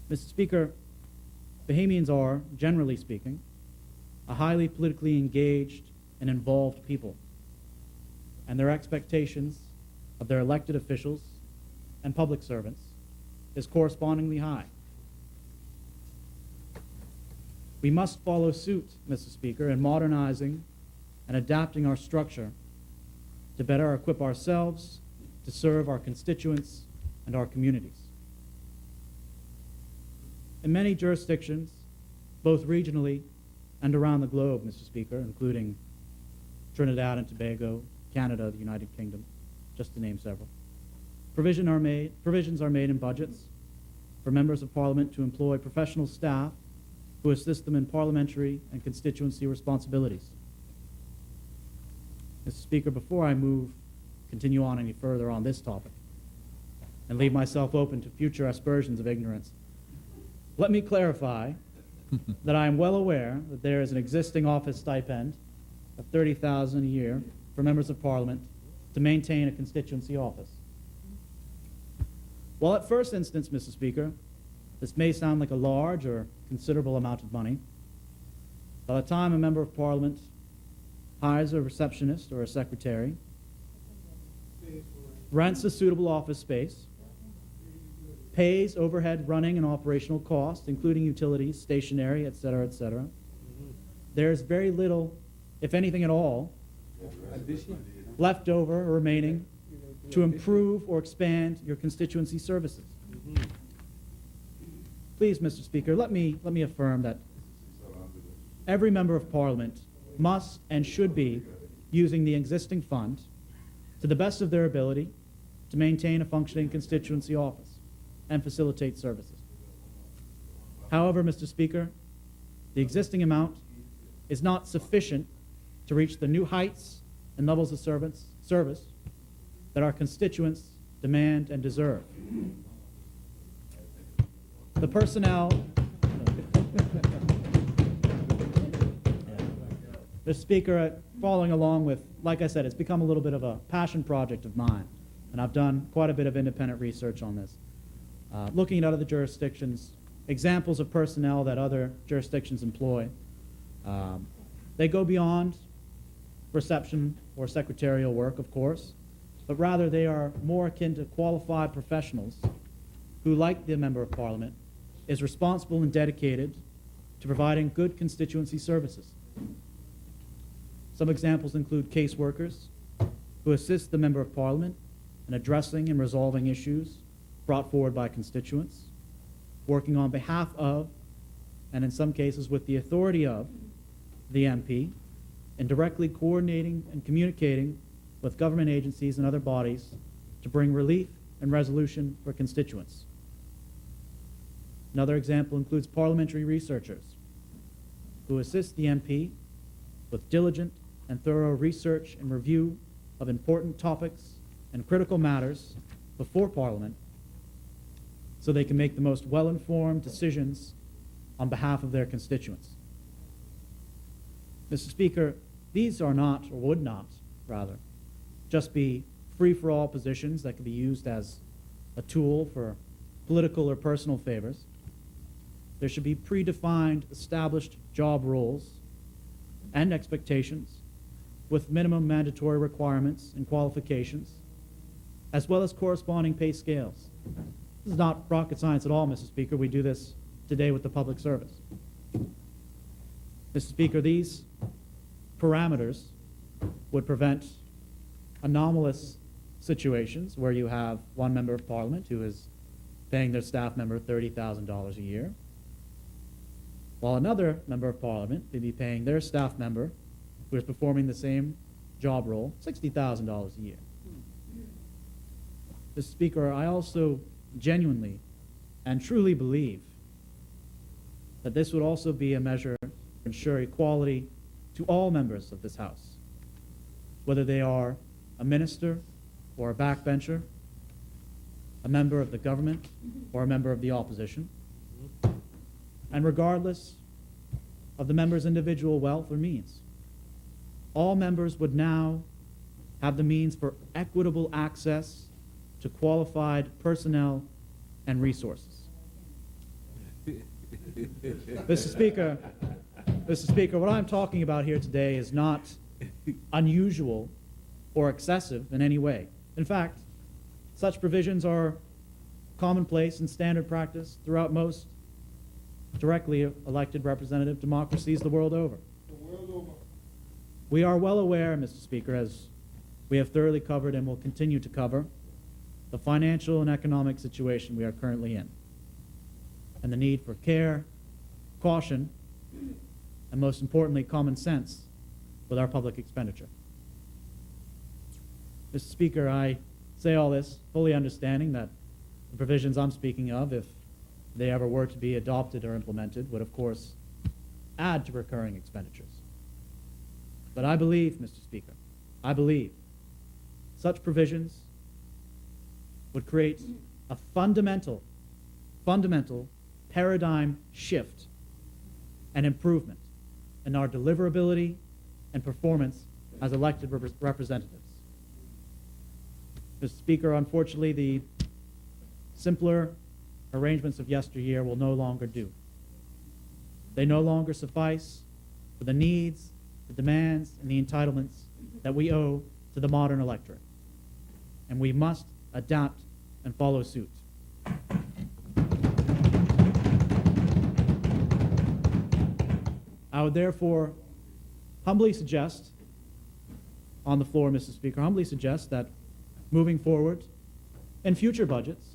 Mr. Speaker, Bahamians are, generally speaking, a highly politically engaged and involved people, and their expectations of their elected officials and public servants is correspondingly high. We must follow suit, Mr. Speaker, in modernizing and adapting our structure to better equip ourselves to serve our constituents and our communities. In many jurisdictions, both regionally and around the globe, Mr. Speaker, including Trinidad and Tobago, Canada, the United Kingdom, just to name several, provisions are made in budgets for members of Parliament to employ professional staff who assist them in parliamentary and constituency responsibilities. Mr. Speaker, before I continue on any further on this topic and leave myself open to future aspersions of ignorance, let me clarify that I am well aware that there is an existing office stipend of $30,000 a year for members of Parliament to maintain a constituency office. While at first instance, Mr. Speaker, this may sound like a large or considerable amount of money, by the time a member of Parliament hires a receptionist or a secretary, rents a suitable office space, pays overhead running and operational costs, including utilities, stationery, etc., there's very little, if anything at all, left over or remaining to improve or expand your constituency services. Please, Mr. Speaker, let me affirm that every member of Parliament must and should be using the existing fund to the best of their ability to maintain a functioning constituency office and facilitate services. However, Mr. Speaker, the existing amount is not sufficient to reach the new heights and levels of service that our constituents demand and deserve. The personnel, Mr. Speaker, following along with, like I said, it's become a little bit of a passion project of mine, and I've done quite a bit of independent research on this. Looking at other jurisdictions, examples of personnel that other jurisdictions employ, they go beyond reception or secretarial work, of course, but rather they are more akin to qualified professionals who, like the Member of Parliament, is responsible and dedicated to providing good constituency services. Some examples include caseworkers who assist the Member of Parliament in addressing and resolving issues brought forward by constituents, working on behalf of, and in some cases with the authority of, the MP, and directly coordinating and communicating with government agencies and other bodies to bring relief and resolution for constituents. Another example includes parliamentary researchers who assist the MP with diligent and thorough research and review of important topics and critical matters before Parliament so they can make the most well-informed decisions on behalf of their constituents. Mr. Speaker, these are not, or would not, rather, just be free-for-all positions that could be used as a tool for political or personal favors. There should be predefined, established job roles and expectations with minimum mandatory requirements and qualifications, as well as corresponding pay scales. This is not rocket science at all, Mr. Speaker. We do this today with the public service. Mr. Speaker, these parameters would prevent anomalous situations where you have one member of parliament who is paying their staff member $30,000 a year, while another member of parliament may be paying their staff member who is performing the same job role $60,000 a year. Mr. Speaker, I also genuinely and truly believe that this would also be a measure to ensure equality to all members of this House, whether they are a minister or a backbencher, a member of the government or a member of the opposition, and regardless of the member's individual wealth or means. All members would now have the means for equitable access to qualified personnel and resources. Mr. Speaker, what I'm talking about here today is not unusual or excessive in any way. In fact, such provisions are commonplace and standard practice throughout most directly elected representative democracies the world over. We are well aware, Mr. Speaker, as we have thoroughly covered and will continue to cover, the financial and economic situation we are currently in, and the need for care, caution, and most importantly, common sense with our public expenditure. Mr. Speaker, I say all this fully understanding that the provisions I'm speaking of, if they ever were to be adopted or implemented, would of course add to recurring expenditures. But I believe, Mr. Speaker, I believe such provisions would create a fundamental paradigm shift and improvement in our deliverability and performance as elected representatives. Mr. Speaker, unfortunately, the simpler arrangements of yesteryear will no longer do. They no longer suffice for the needs, the demands, and the entitlements that we owe to the modern electorate. And we must adapt and follow suit. I would therefore humbly suggest, on the floor, Mr. Speaker, humbly suggest that moving forward in future budgets,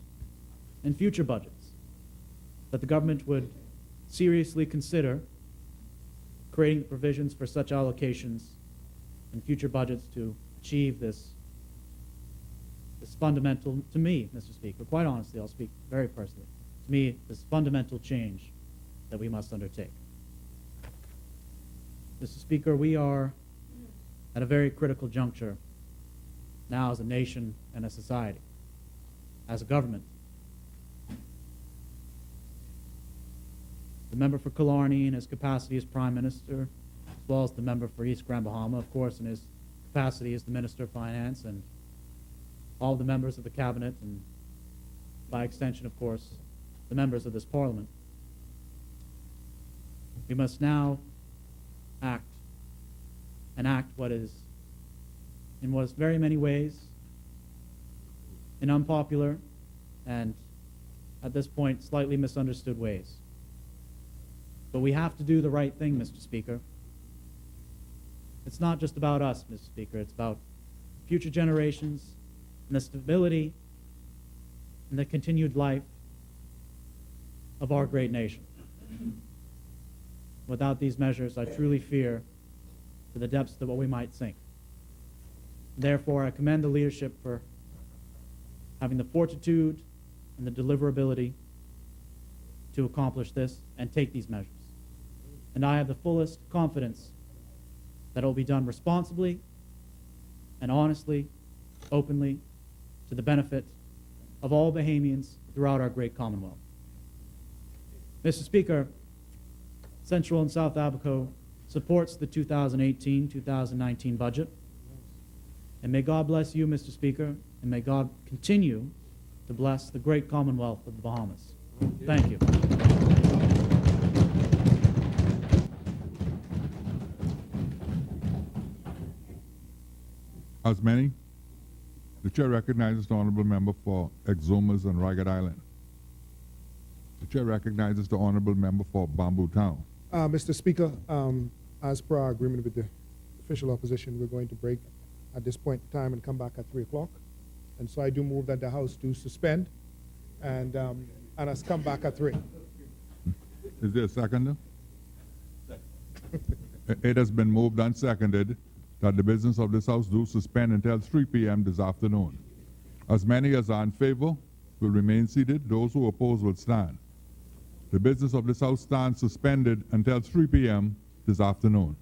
that the government would seriously consider creating provisions for such allocations in future budgets to achieve this fundamental, to me, Mr. Speaker, quite honestly, I'll speak very personally, to me, this fundamental change that we must undertake. Mr. Speaker, we are at a very critical juncture now as a nation and a society, as a government. The member for Killarney in his capacity as Prime Minister, as well as the member for East Grand Bahama, of course, in his capacity as the Minister of Finance, and all the members of the Cabinet, and by extension, of course, the members of this Parliament. We must now act, and act what is, in what is very many ways, in unpopular and, at this point, slightly misunderstood ways. But we have to do the right thing, Mr. Speaker. It's not just about us, Mr. Speaker. It's about future generations and the stability and the continued life of our great nation. Without these measures, I truly fear to the depths of what we might sink. Therefore, I commend the leadership for having the fortitude and the deliverability to accomplish this and take these measures. And I have the fullest confidence that it will be done responsibly and honestly, openly, to the benefit of all Bahamians throughout our great Commonwealth. Mr. Speaker, Central and South Abaco supports the 2018-2019 budget. And may God bless you, Mr. Speaker, and may God continue to bless the great Commonwealth of the Bahamas. Thank you. As many, the chair recognizes the honorable member for Exumas and Ragged Island. The chair recognizes the honorable member for Bamboo Town. Mr. Speaker, as per our agreement with the official opposition, we're going to break at this point in time and come back at 3 o'clock. And so I do move that the House do suspend and us come back at 3. Is there a seconder? It has been moved and seconded that the business of this House do suspend until 3 p.m. this afternoon. As many as are in favor will remain seated. Those who oppose will stand. The business of this House stands suspended until 3 p.m. this afternoon.